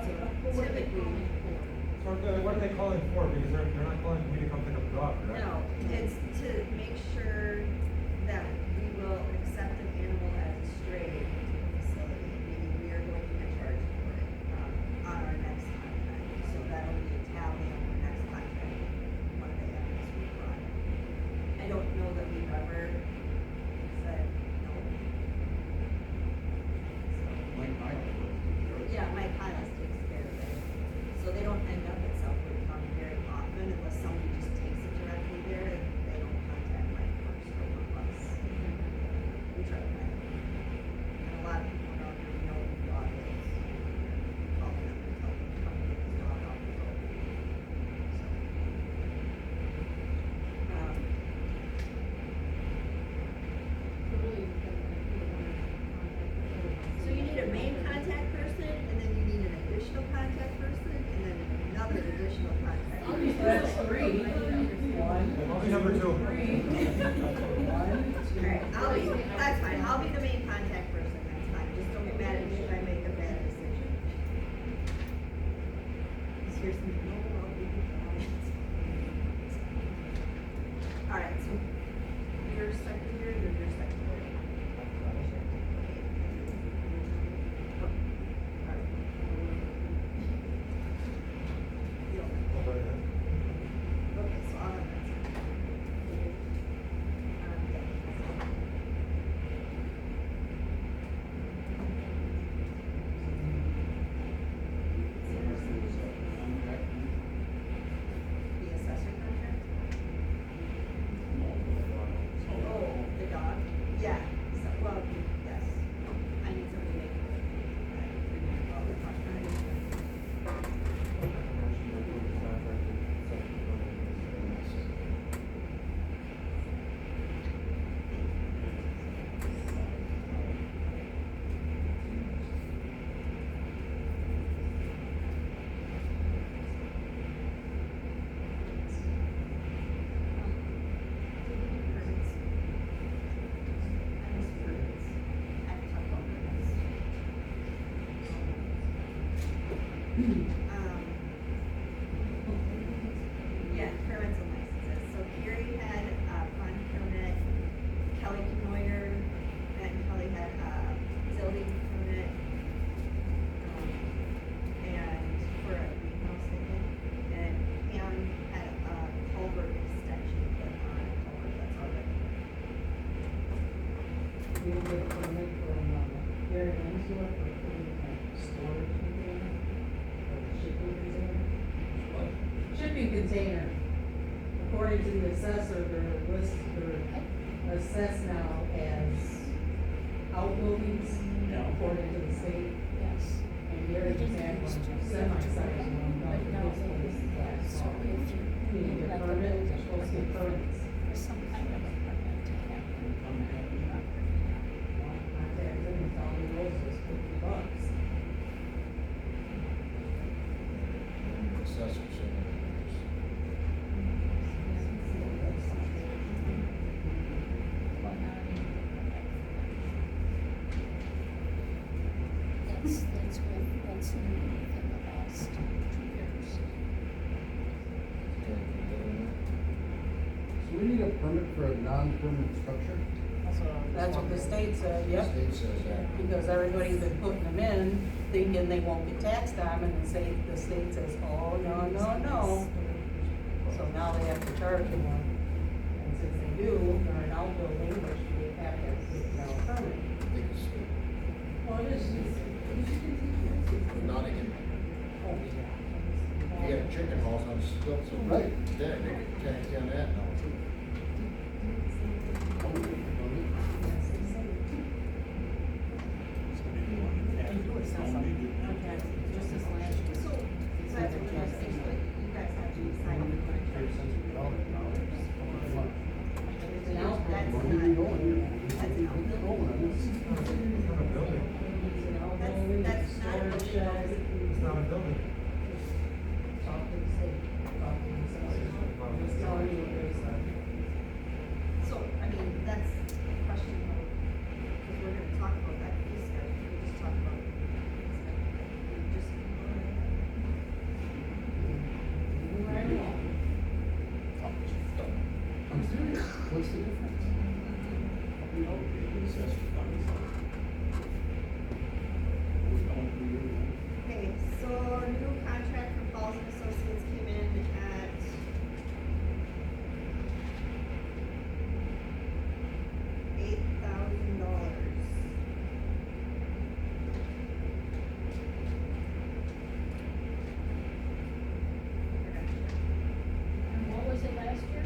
So typically, what are they calling for? Because they're not calling me to come pick up the dog, right? no, it's to make sure that we will accept an animal as a stray into the facility, meaning we are going to get charged for it, on our next contract. So that'll be a tally on our next contract, one of the animals we brought in. I don't know that we've ever said no. Like I was. Yeah, Mike Hiles takes care of it, so they don't end up at Southwood County very often unless somebody just takes it directly there and they don't contact Mike first or one of us. We try to find them. And a lot of people around here know who the dog is. We call them and tell them to come get this dog off the road. So you need a main contact person, and then you need an additional contact person, and then another additional contact person. That's 3. 1. I'll be number 2. 3. 1. Alright, that's fine, I'll be the main contact person, that's fine, just don't get mad at me if I make a bad decision. Just here's some, no, I'll be the Alright, so your secretary or your secretary? Okay, so I'll have that. Yeah, permits and licenses, so Carrie had a fund permit, Kelly Knoyer and Kelly had a building permit. And for a greenhouse, I think, and Pam had a culvert extension put on a culvert that's already. We did get a permit from, Gary Ansel for putting a storage container, or shipping container. Shipping container, according to the assessor, they're assessed now as outbuildings, Yeah. according to the state. Yes. And Gary just had one semi-sized one, Right now, this place is that so small. if you, You need to get a permit, you're supposed to get permits. or some kind of a permit to have your property. Contact them and tell them those was $50. Assessor said That's new within the last 2 years. So we need a permit for a non-permanent structure? That's what the state said, The yep, state says that. because everybody's been putting them in, thinking they won't get taxed on them, and the state says, oh, no. So now they have to charge them one. And since they do, they're an outbuilding, which we have to get a permit. I think it's, Well, it is. now they can, Oh, if you got a chicken house on stilts, Right. there, they can tax you on that now too. So, that's what I'm saying, like, you guys have to decide on the contract. It's an outbuilding. Where are we going? That's an outbuilding. It's not a building. It's an outbuilding, That's not a storage building. shed. It's not a building. Talk to the state, talk to the assessor. I'm just telling you what they said. So, I mean, that's a question of, because we're gonna talk about that fee schedule, we just talk about. Right along. I'm serious, what's the difference? Okay, so new contract for Falls and Associates came in at $8,000. And what was it last year?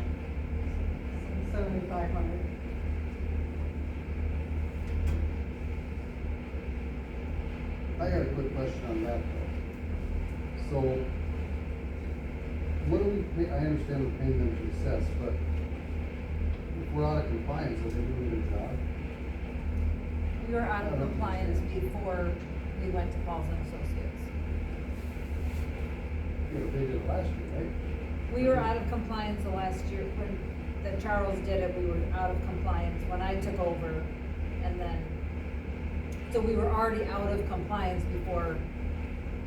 7,500. I got a quick question on that though. So, what do we pay, I understand we're paying them to assess, but if we're out of compliance, are they doing their job? We were out of compliance before we went to Falls and Associates. You know, they did it last year, right? We were out of compliance the last year, when Charles did it, we were out of compliance when I took over, and then, so we were already out of compliance before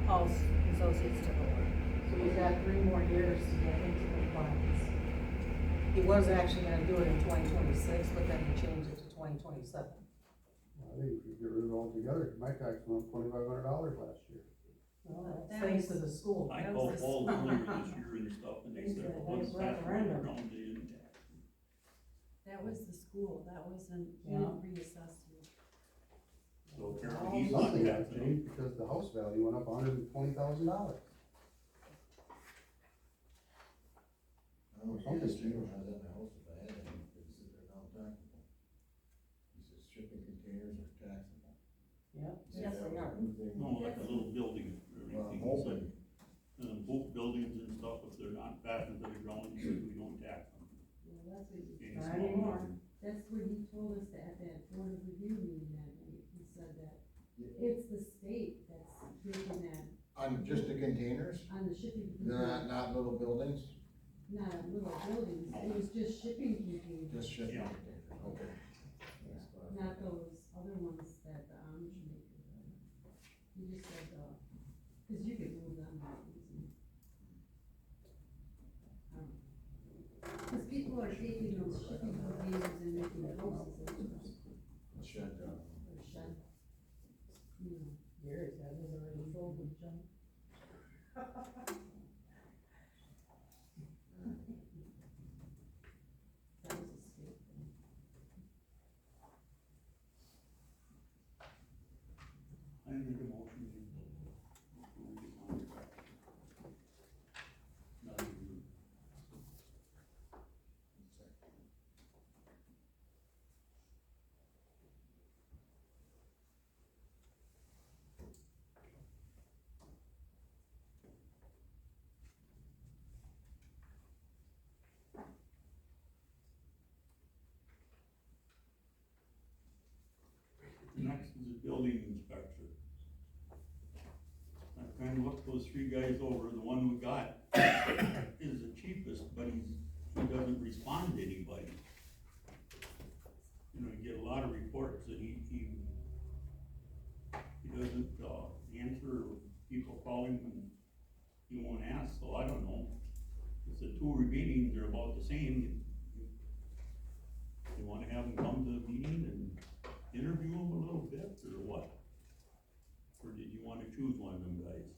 Falls and Associates took over. So he's got 3 more years to get into compliance. He was actually gonna do it in 2026, but then he changed it to 2027. I think we should get rid of it altogether, my tax went up $2,500 last year. Well, that's thanks to the school. I called Paul earlier this year and stuff, and they said, well, what's that for underground, they didn't tax. That was the school, that wasn't, he Yeah. didn't reassess you. So apparently he's not Something got taxing them. changed because the house value went up $120,000. I don't know, Something this changed. has that in the house, if I had it, they said they're non-taxable. He says shipping containers are taxable. Yep. He said Yes, that they was are. a new thing. No, like a little building, Well, I'm everything, hoping, both buildings and stuff, if they're not fastened to the ground, he said we don't tax them. Yeah, that's what he, Any Not small anymore. building. that's what he told us at that board of review meeting that night, he said that it's the state that's making that on just the containers, on the shipping not, containers, not little buildings, not on little buildings, it was just shipping containers, just shipping Yeah. containers, okay. That's fine. not those other ones that the Amish make. He just said, cause you could move them taking those shipping containers and making houses Shut down. or shed. You know, Gary's got his already filled with junk. that was a state thing. I make a motion to approve the contract. Not even- Next is a building inspector. I kinda looked those three guys over, the one we got is the cheapest, but he doesn't respond to anybody. You know, you get a lot of reports that he doesn't, answer, people call him and he won't ask, so I don't know. If the two remaining, they're about the same, you wanna have them come to the meeting and interview them a little bit, or what? Or did you wanna choose one of them guys?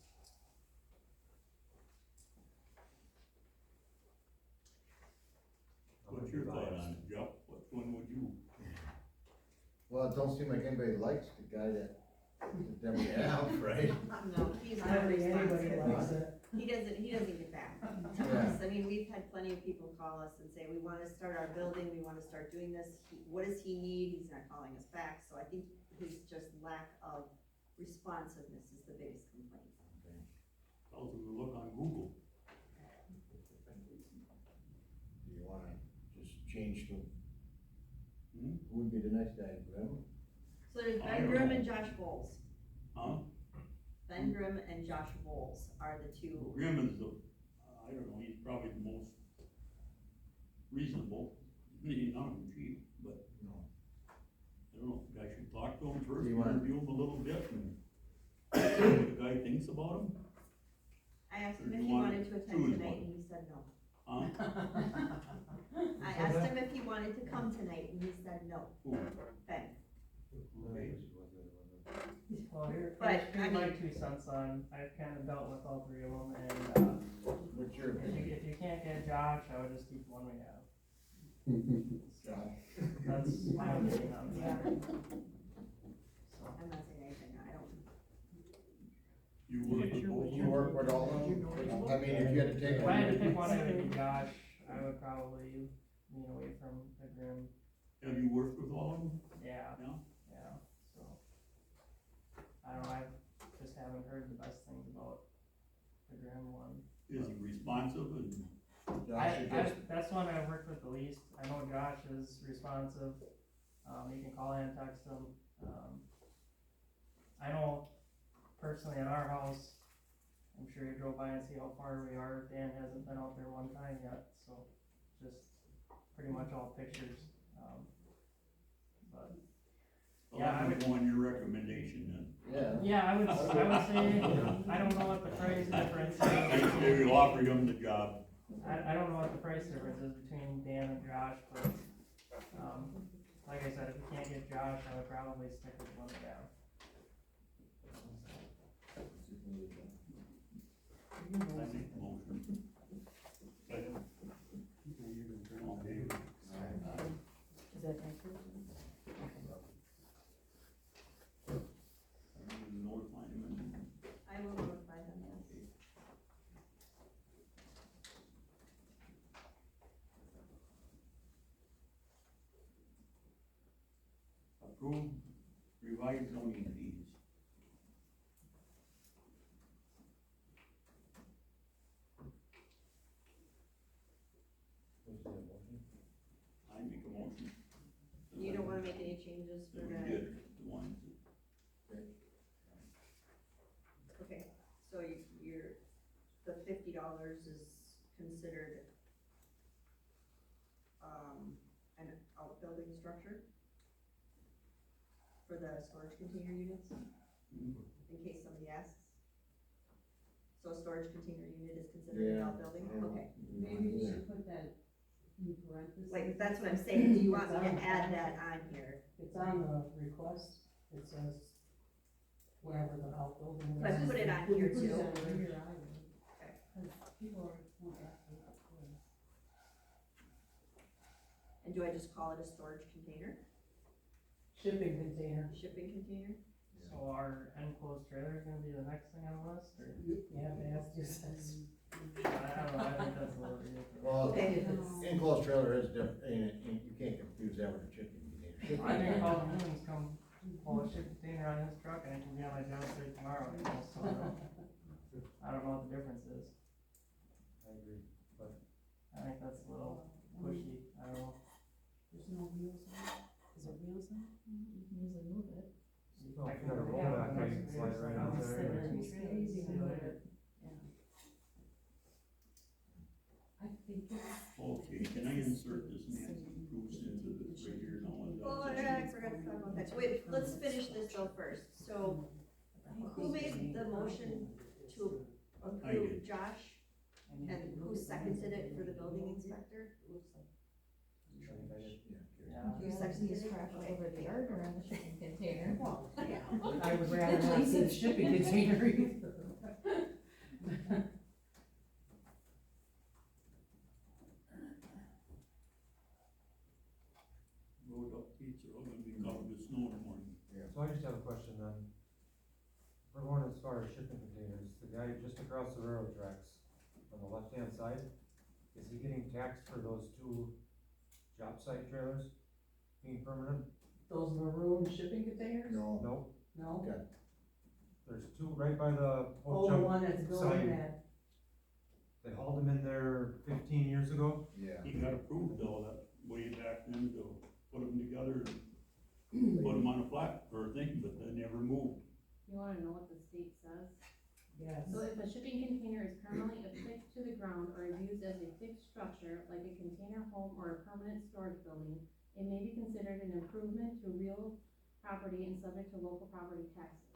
What's your thought on it, Jeff? Which one would you? Well, it don't seem like anybody likes the guy that we have, right? No, he's I not don't think anybody responsive. likes it. He doesn't get back to Yeah. us. I mean, we've had plenty of people call us and say, we wanna start our building, we wanna start doing this, what does he need? He's not calling us back, so I think his just lack of responsiveness is the biggest complaint. Tells them to look on Google. Do you wanna just change to, Hmm? who would be the next guy, Grim? So there's I Ben don't Grimm know. and Josh Bowles. Huh? Ben Grimm and Josh Bowles are the two. Grimm is the, I don't know, he's probably the most reasonable, he's not cheap, but No. I don't know, if I should talk to him first, Do you wanna- interview him a little bit, and see what the guy thinks about him, I asked Or him do if you he wanna wanted to attend choose tonight one? and he said no. huh? I asked him if he wanted to come tonight and he said no. Who? Ben. Okay. Well, But, here's I my mean- 2 cents on, I've kind of dealt with all 3 of them, and, What's your if opinion? you can't get Josh, I would just keep the one we have. Josh? That's my opinion on that. So, I'm not saying anything, I don't. You work with both? You work with all of them? I mean, if you had to take if one. I had to pick one, it would be Josh, I would probably lean away from the Grim, Have you worked with all of them? yeah, Yeah? yeah, so. I don't know, I just haven't heard the best things about the Grim one. Is he responsive and? Josh, you just, That's one I've worked with the least. I know Josh is responsive. You can call and text him. I know personally at our house, I'm sure you drove by and see how far we are. Dan hasn't been out there one time yet, so just pretty much all pictures. But Well, Yeah, I I'm would- gonna go on your recommendation then. yeah. yeah, I would say, I don't know what the price difference I is. say we offer him the job. I don't know what the price difference is between Dan and Josh, but, like I said, if you can't get Josh, I would probably stick with one we have. I make the motion. Second. All in favor? Is that accurate? Notify him and. I will notify them, yes. Approve revised zoning fees. What's that motion? I make a motion. You don't wanna make any changes for That we the, did, the ones that. okay, so you're, the $50 is considered, an outbuilding structure for the storage container units, in case somebody asks. So a storage container unit is considered an Yeah. outbuilding, Yeah. okay. Maybe we should put that in parentheses, Like, that's what I'm saying, do you want me to add that on here? It's on the request, it says wherever the outbuilding is. So I put it on here too. Put it on here, I would. Cause people are, won't ask for that place. And do I just call it a storage container, Shipping container. shipping container? So our enclosed trailer is gonna be the next thing on the list, or? Yeah, that's just, I don't know, I think that's a little ridiculous. Well, Okay. enclosed trailer is different, you can't confuse that with a shipping container. Shipping I think container- all the humans come pull a shipping container on his truck and it can be on my job site tomorrow, you know, so I don't know what the difference is. I agree. I think that's a little pushy, I don't know. There's no wheels on it. Is there wheels on it? You can easily move it. No, if you got a roll back, you can slide right out there. Easy to See you move later. it, yeah. I think it's. Okay, can I insert this Nancy Bruce into this right here now? Oh, yeah, I forgot to talk about that. Wait, let's finish this though first. So, who made the motion to I approve? did. Josh? And who seconded it for the building inspector? Yeah. You seconded it? Okay. Over the yard or on the shipping container? I would rather not see the shipping container either. Road updates are all gonna be covered with snow in the morning. So I just have a question then. We're going as far as shipping containers, the guy just across the railroad tracks on the left-hand side, is he getting taxed for those two job site trailers being permanent? Those maroon shipping containers? No, No, No? okay, there's two right by the Oh, old the jump. one that's sign. going that, They hauled them in there 15 years ago. yeah. He got approved all that way back then to put them together and put them on a flat or thing, but they never moved. You wanna know what the state says? yes. So if a shipping container is permanently affixed to the ground or is used as a fixed structure, like a container home or a permanent storage building, it may be considered an improvement to real property and subject to local property taxes.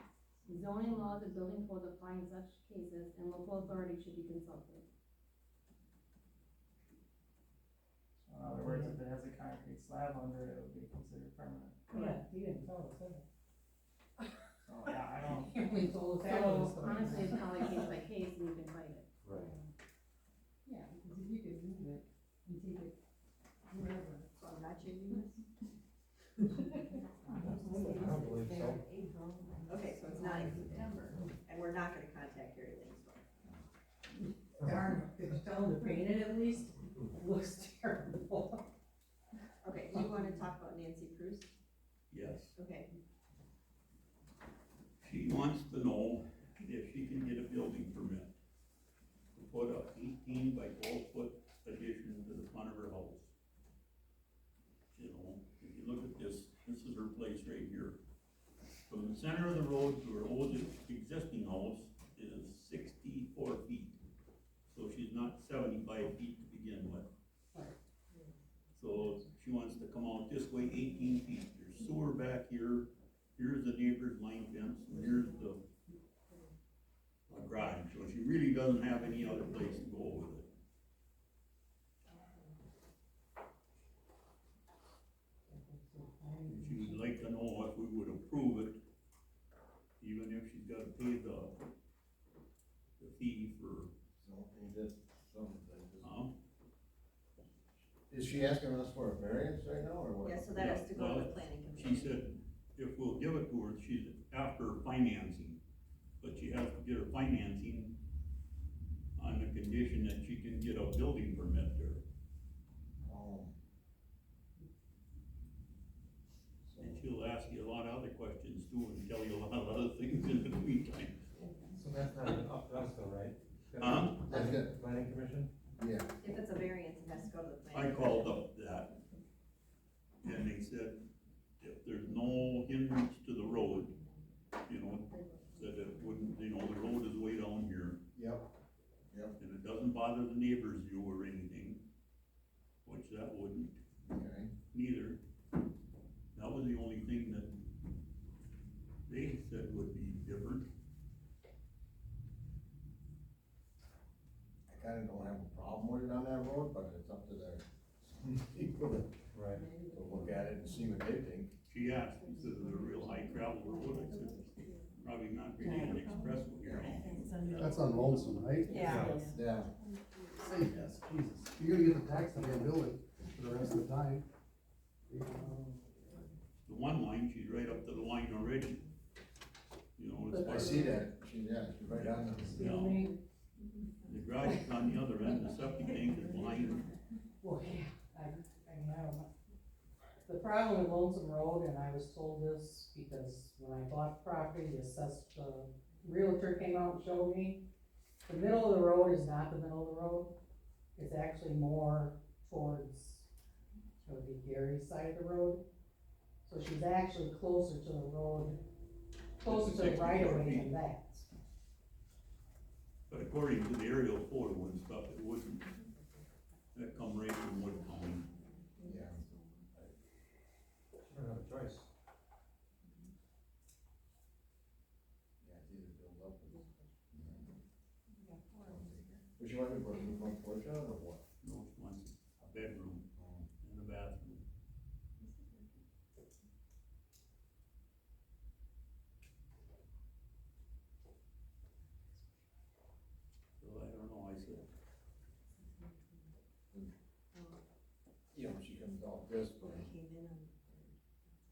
Zoning laws and building codes apply in such cases, and local authorities should be consulted. So in other words, if it has a concrete slab under it, it would be considered permanent. Yeah, he didn't tell us that. So, yeah, I don't, We told us that was. So honestly, it's probably case by case, and you can fight it. Right. Yeah, because if you could move it and take it wherever. So I'm not changing this? I don't believe so. Okay, so it's not in September, and we're not gonna contact Gary Langsdorff. Darn, could you tell him to paint it at least? It looks terrible. Okay, do you wanna talk about Nancy Cruz? Yes. Okay, She wants to know if she can get a building permit to put a 18 by 12-foot addition to the front of her house. You know, if you look at this, this is her place right here. From the center of the road to her old existing house is 64 feet. So she's not 75 feet to begin with. So she wants to come out this way 18 feet. There's sewer back here. Here's the neighbor's line fence, and here's the garage, so she really doesn't have any other place to go with it. And she would like to know if we would approve it, even if she's gotta pay the fee for, So, he did something. huh? Is she asking us for a variance right now, or what? yeah, so that has to go to the Well, planning She commission. said if we'll give it to her, she's after financing, but she has to get her financing on the condition that she can get a building permit there. Oh. So, And she'll ask you a lot of other questions too, and tell you a lot of other things in the meantime. So that's not up to us though, right? Huh? That's good. Planning commission? yeah, If it's a variance, it has to go to the I planning. called up that, and they said, if there's no hindrance to the road, you know, that it wouldn't, you know, the road is way down here, yep, and it doesn't bother the neighbor's view or anything, which that wouldn't okay. neither. That was the only thing that they said would be different. I kinda don't have a problem with it on that road, but it's up to their people to Right. look at it and see what they think. She asked, he said, is it a real high gravel road? I said, probably not really an expressway, you know? That's on Lonesome, right? Yeah. Yeah. Say yes, Jesus, you're gonna get the tax on that building for the rest of the time. The one line, she's right up to the line already. You know, as far I as, see that, she's right on the. you know, the garage is on the other end, the septic tank is behind. Well, yeah, I mean, I don't know. The problem with Lonesome Road, and I was told this because when I bought the property, the realtor came out and showed me, the middle of the road is not the middle of the road. It's actually more towards, it would be Gary's side of the road. So she's actually closer to the road, closer to the right of way than that. But according to the aerial photo and stuff, it wouldn't. That come right from Wood County. Yeah. She don't have a choice. Yeah, it's either build up or. Does she want to put a new front porch on or what? No, she wants a bedroom and a bathroom. So I don't know, I said, You know, she comes out this way.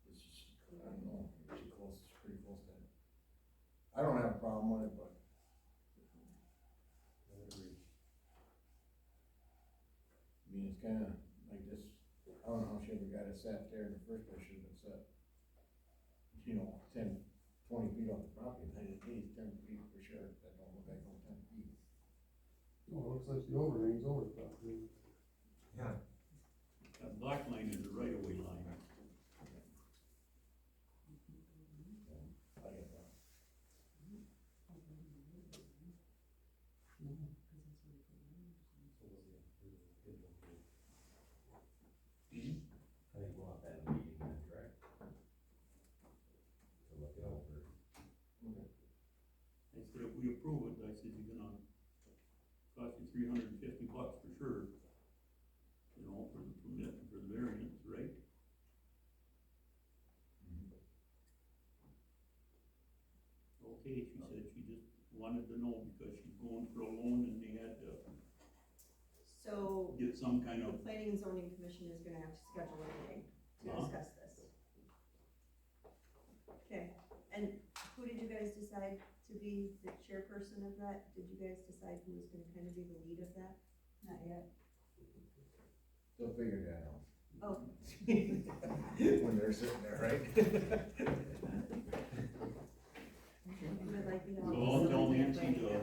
It's just, I don't know, she's pretty close to it. I don't have a problem with it, but. I mean, it's kinda like this, I don't know how she ever got it set there in the first place, should've been set, you know, 10, 20 feet off the property, I think it's 10 feet for sure, that don't look like no 10 feet. Oh, it looks like the overhang's over the property. Yeah. that black line is a right of way line. I get that. I think we'll have that in the meeting then, correct? To look it over. I said, if we approve it, I said, you're gonna cost you $350 for sure. You know, for the permit and for the variance, right? Okay, she said she just wanted to know because she's going for a loan and they had to So, get some kind the of, planning and zoning commission is gonna have to schedule a meeting to Huh? discuss this. Okay, and who did you guys decide to be the chairperson of that? Did you guys decide who was gonna kind of be the lead of that? Not yet. They'll figure that out. Oh. When they're sitting there, right? You would like me to. So I'll tell Nancy to-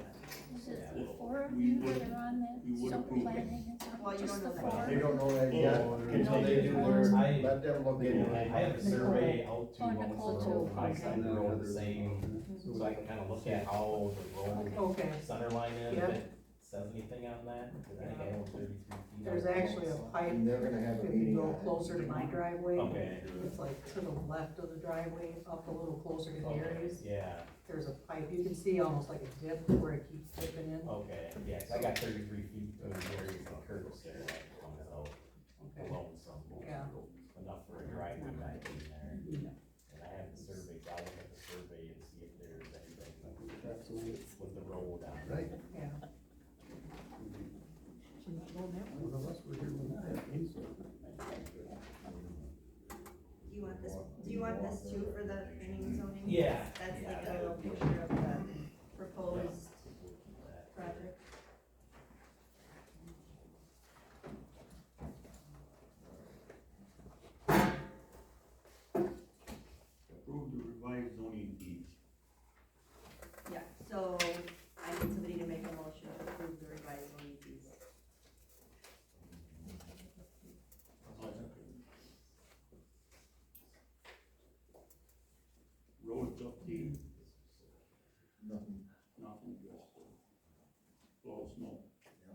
Is it Yeah. the four of We you would- that are on that we would zone approve it. planning and stuff? Well, you Just don't the know that. four? They don't know that yet, Oh, until they do their, let them look into I it. have a survey out to Oh, Lonesome Nicole Road, too. my side of the road, the same, so I can kinda look at how the road Okay, center line is, Yeah. if it says anything on that, cause I think I own 33 feet. there's on the actually a road, pipe, And they're gonna have a if you meeting go on it. closer to my driveway. so- Okay. It's like to the left of the driveway, up a little closer to Okay, Gary's. yeah, There's a pipe, you can see almost like a dip where it keeps dipping in. okay, yeah, 'cause I got 33 feet between Gary's and Curtis there, like, comes out Okay. Lonesome. Yeah. Enough for a driveway back in there. And I have the survey, so I'll look at the survey and see if there's anything Absolutely. with the road on it. Right. Yeah. One of us were here when that happened, so. Do you want this too for the planning and zoning? Yeah. That's Yeah, like that a little would be- picture of the proposed We'll keep that. project. approve the revised zoning fees. Yeah, so I need somebody to make a motion to approve the revised zoning fees. Roads up to you, Nothing. nothing, just blow snow. Yeah.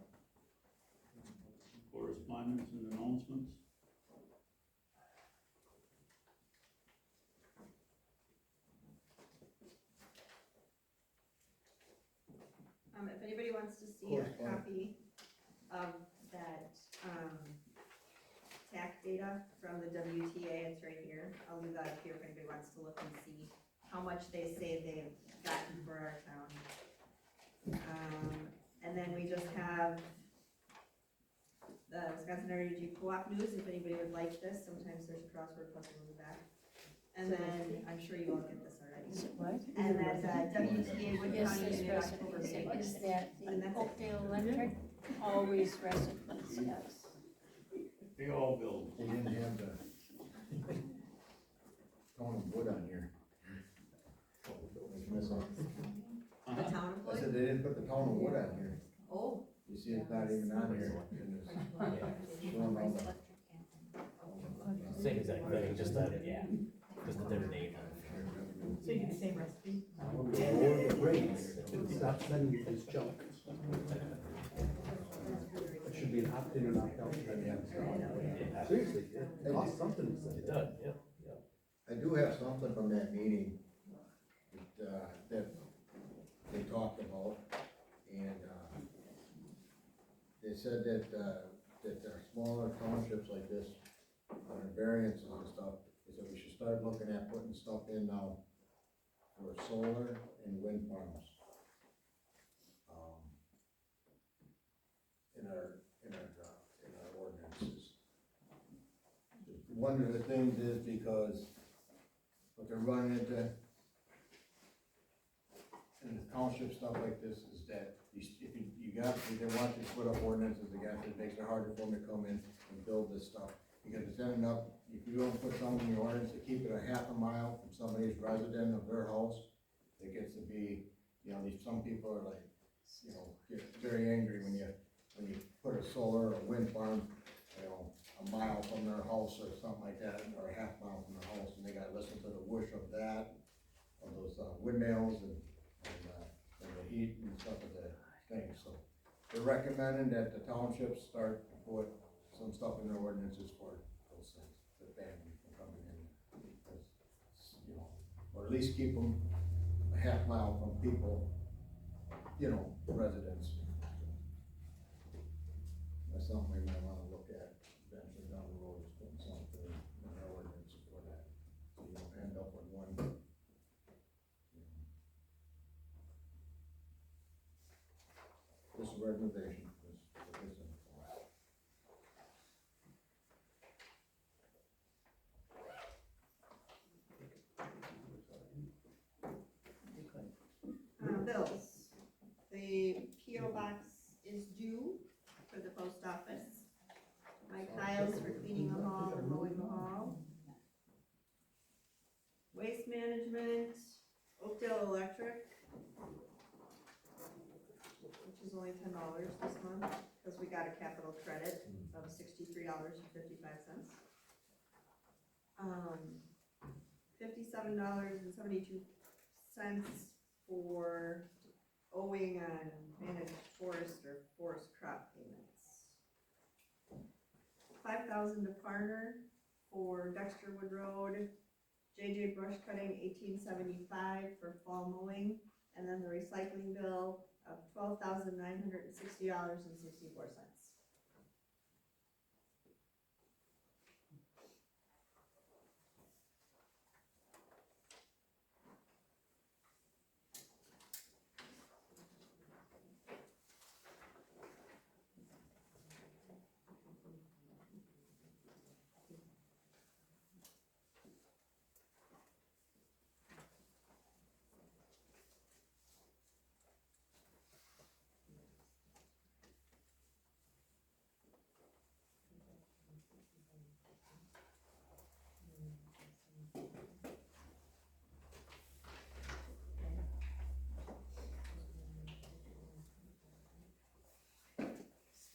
Correspondence and announcements. If anybody wants to see a copy of that, data from the WTA, it's right here. I'll leave that up here if anybody wants to look and see how much they say they've gotten for our town. And then we just have the Wisconsin Energy Co-op News, if anybody would like this, sometimes there's a crossword puzzle in the back. And then, I'm sure you all get this already. Is it what? And then WTA Wood Yes, County there's Unit October recipes, meeting. is that And the that's it. Oakdale Electric, always recipes, yes. They all build. They didn't have the tone of wood on here. It's missing. The town I said employee? they didn't put the tone of wood on here. Oh, You see, it's not even on here. And it's showing all the- Same exact thing, just a, yeah, just a different name. So you get the same recipe? When we lower the rates, stop sending you this junk. It should be an opt-in and opt-out. Seriously, it costs something to send It it. does, yep. I do have something from that meeting that they talked about, and, they said that there are smaller townships like this, on variances and stuff, is that we should start looking at putting stuff in now for solar and wind farms. In our ordinances. One of the things is because what they're running into in the township stuff like this is that they want you to put up ordinances, it makes it harder for them to come in and build this stuff. Because it's ending up, if you don't put something in the ordinance to keep it a half a mile from somebody's resident of their house, it gets to be, some people are like, get very angry when you put a solar or wind farm, a mile from their house or something like that, or a half mile from their house, and they gotta listen to the whoosh of that, of those windmills and the heat and stuff of the thing, so. They're recommending that the townships start to put some stuff in their ordinances for those things, that ban them from coming in. Because, or at least keep them a half mile from people, residents. That's something we might wanna look at eventually down the road, is putting something in our ordinance for that. So you don't end up with one. This is a recommendation, this is. bills. The PO box is due for the post office. My Kyle's for cleaning the hall and mowing the hall. Waste management, Oakdale Electric, which is only $10 this month, because we got a capital credit of $63.55. $57.72 for owing on managed forest or forest crop payments. $5,000 to Farner for Dexter Wood Road, JJ brush cutting $18.75 for fall mowing, and then the recycling bill of $12,960.64.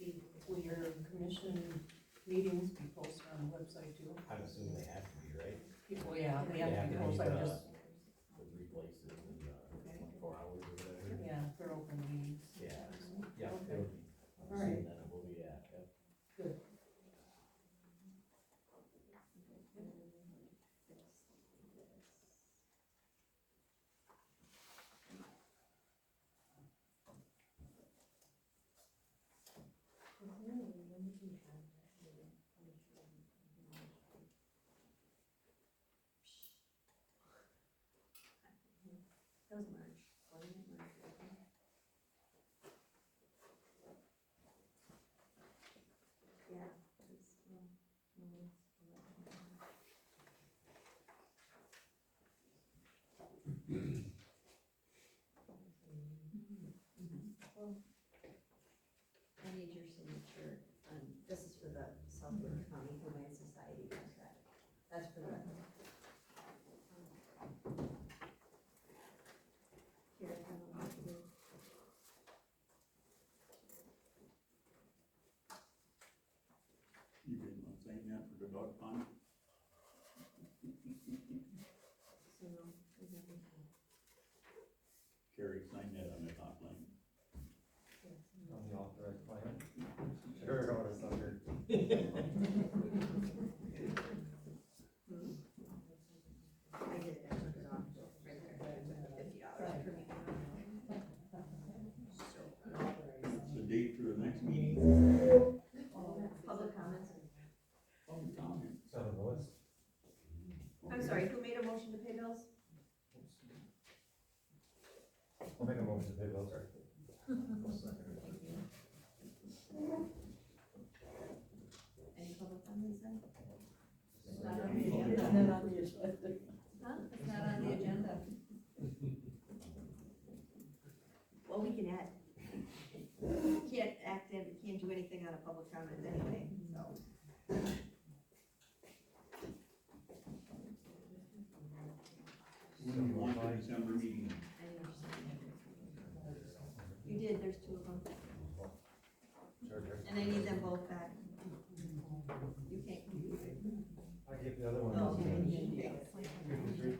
Steve, will your commission meetings be posted on the website too? I'm assuming they have to be, right? People, yeah, they have to be posted, I just, The three places in, 24 hours or whatever. yeah, if they're open meetings. Yeah, yeah. Okay. it'll be- I'm All right. assuming that it will be, yeah. Good. That was March, wasn't it, March, April? Yeah, it's, well, no, it's 11. Well, I need your signature, this is for the Southwood County Humane Society contract, that's for the. Here, I don't know what to do. You didn't want to sign that for the dog pond? So, no, we haven't. Carrie signed that on the top line. On the authorized plan. Sure, what a sucker. I did it, I took it off, right there, I took the $50 per meeting. What's the date for the next meeting? Public comments. Public comment. It's on the list. I'm sorry, who made a motion to pay bills? I'll make a motion to pay bills, right? Any public comments then? It's not on the It's agenda. not on the agenda. Huh? It's not on the agenda. Well, we can add. Can't act in, can't do anything on a public comment anyway, so. When do you want the December meeting? You did, there's two of them, Sure. and I need them both back. You can't. I gave the other one. Oh, okay. 53.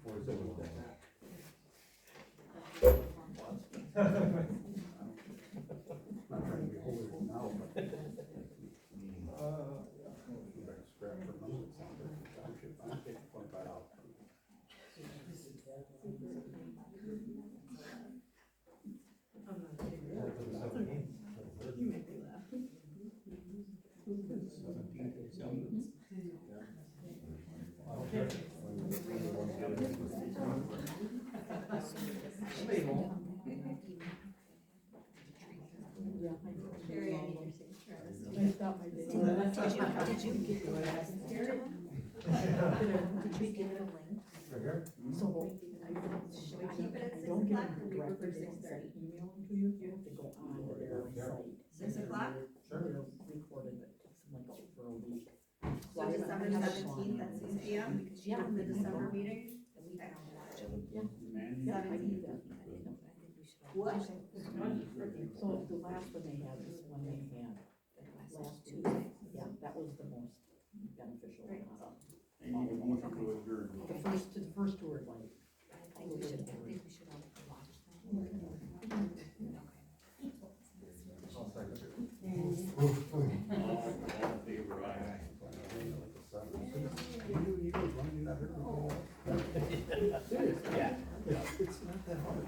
47. Not trying to be holy now, but. Scrap for numbers, I'm taking 25 out. You make me laugh. 17th, 17th. Carrie, I need your signature on this. Did you get the last here? Did we get a link? Right here? So, Should we keep it at I 6 don't get o'clock them or we directly, prefer they don't 6:30? send email them to you, you have to go on their site. 6 o'clock? Sure. They're recorded, but it takes them like for a week. So December 17th at 6 p.m. because you have the December meeting? Yeah. Mandy? Yeah, I need that. What? So the last one they had is when they had, last Tuesday, yeah, that was the most beneficial. Right. I need a motion to adjourn. The first two were like. I think we should all watch them. I'll second. All in favor, aye. You guys want to do that here? Seriously? Yeah. It's not that hard.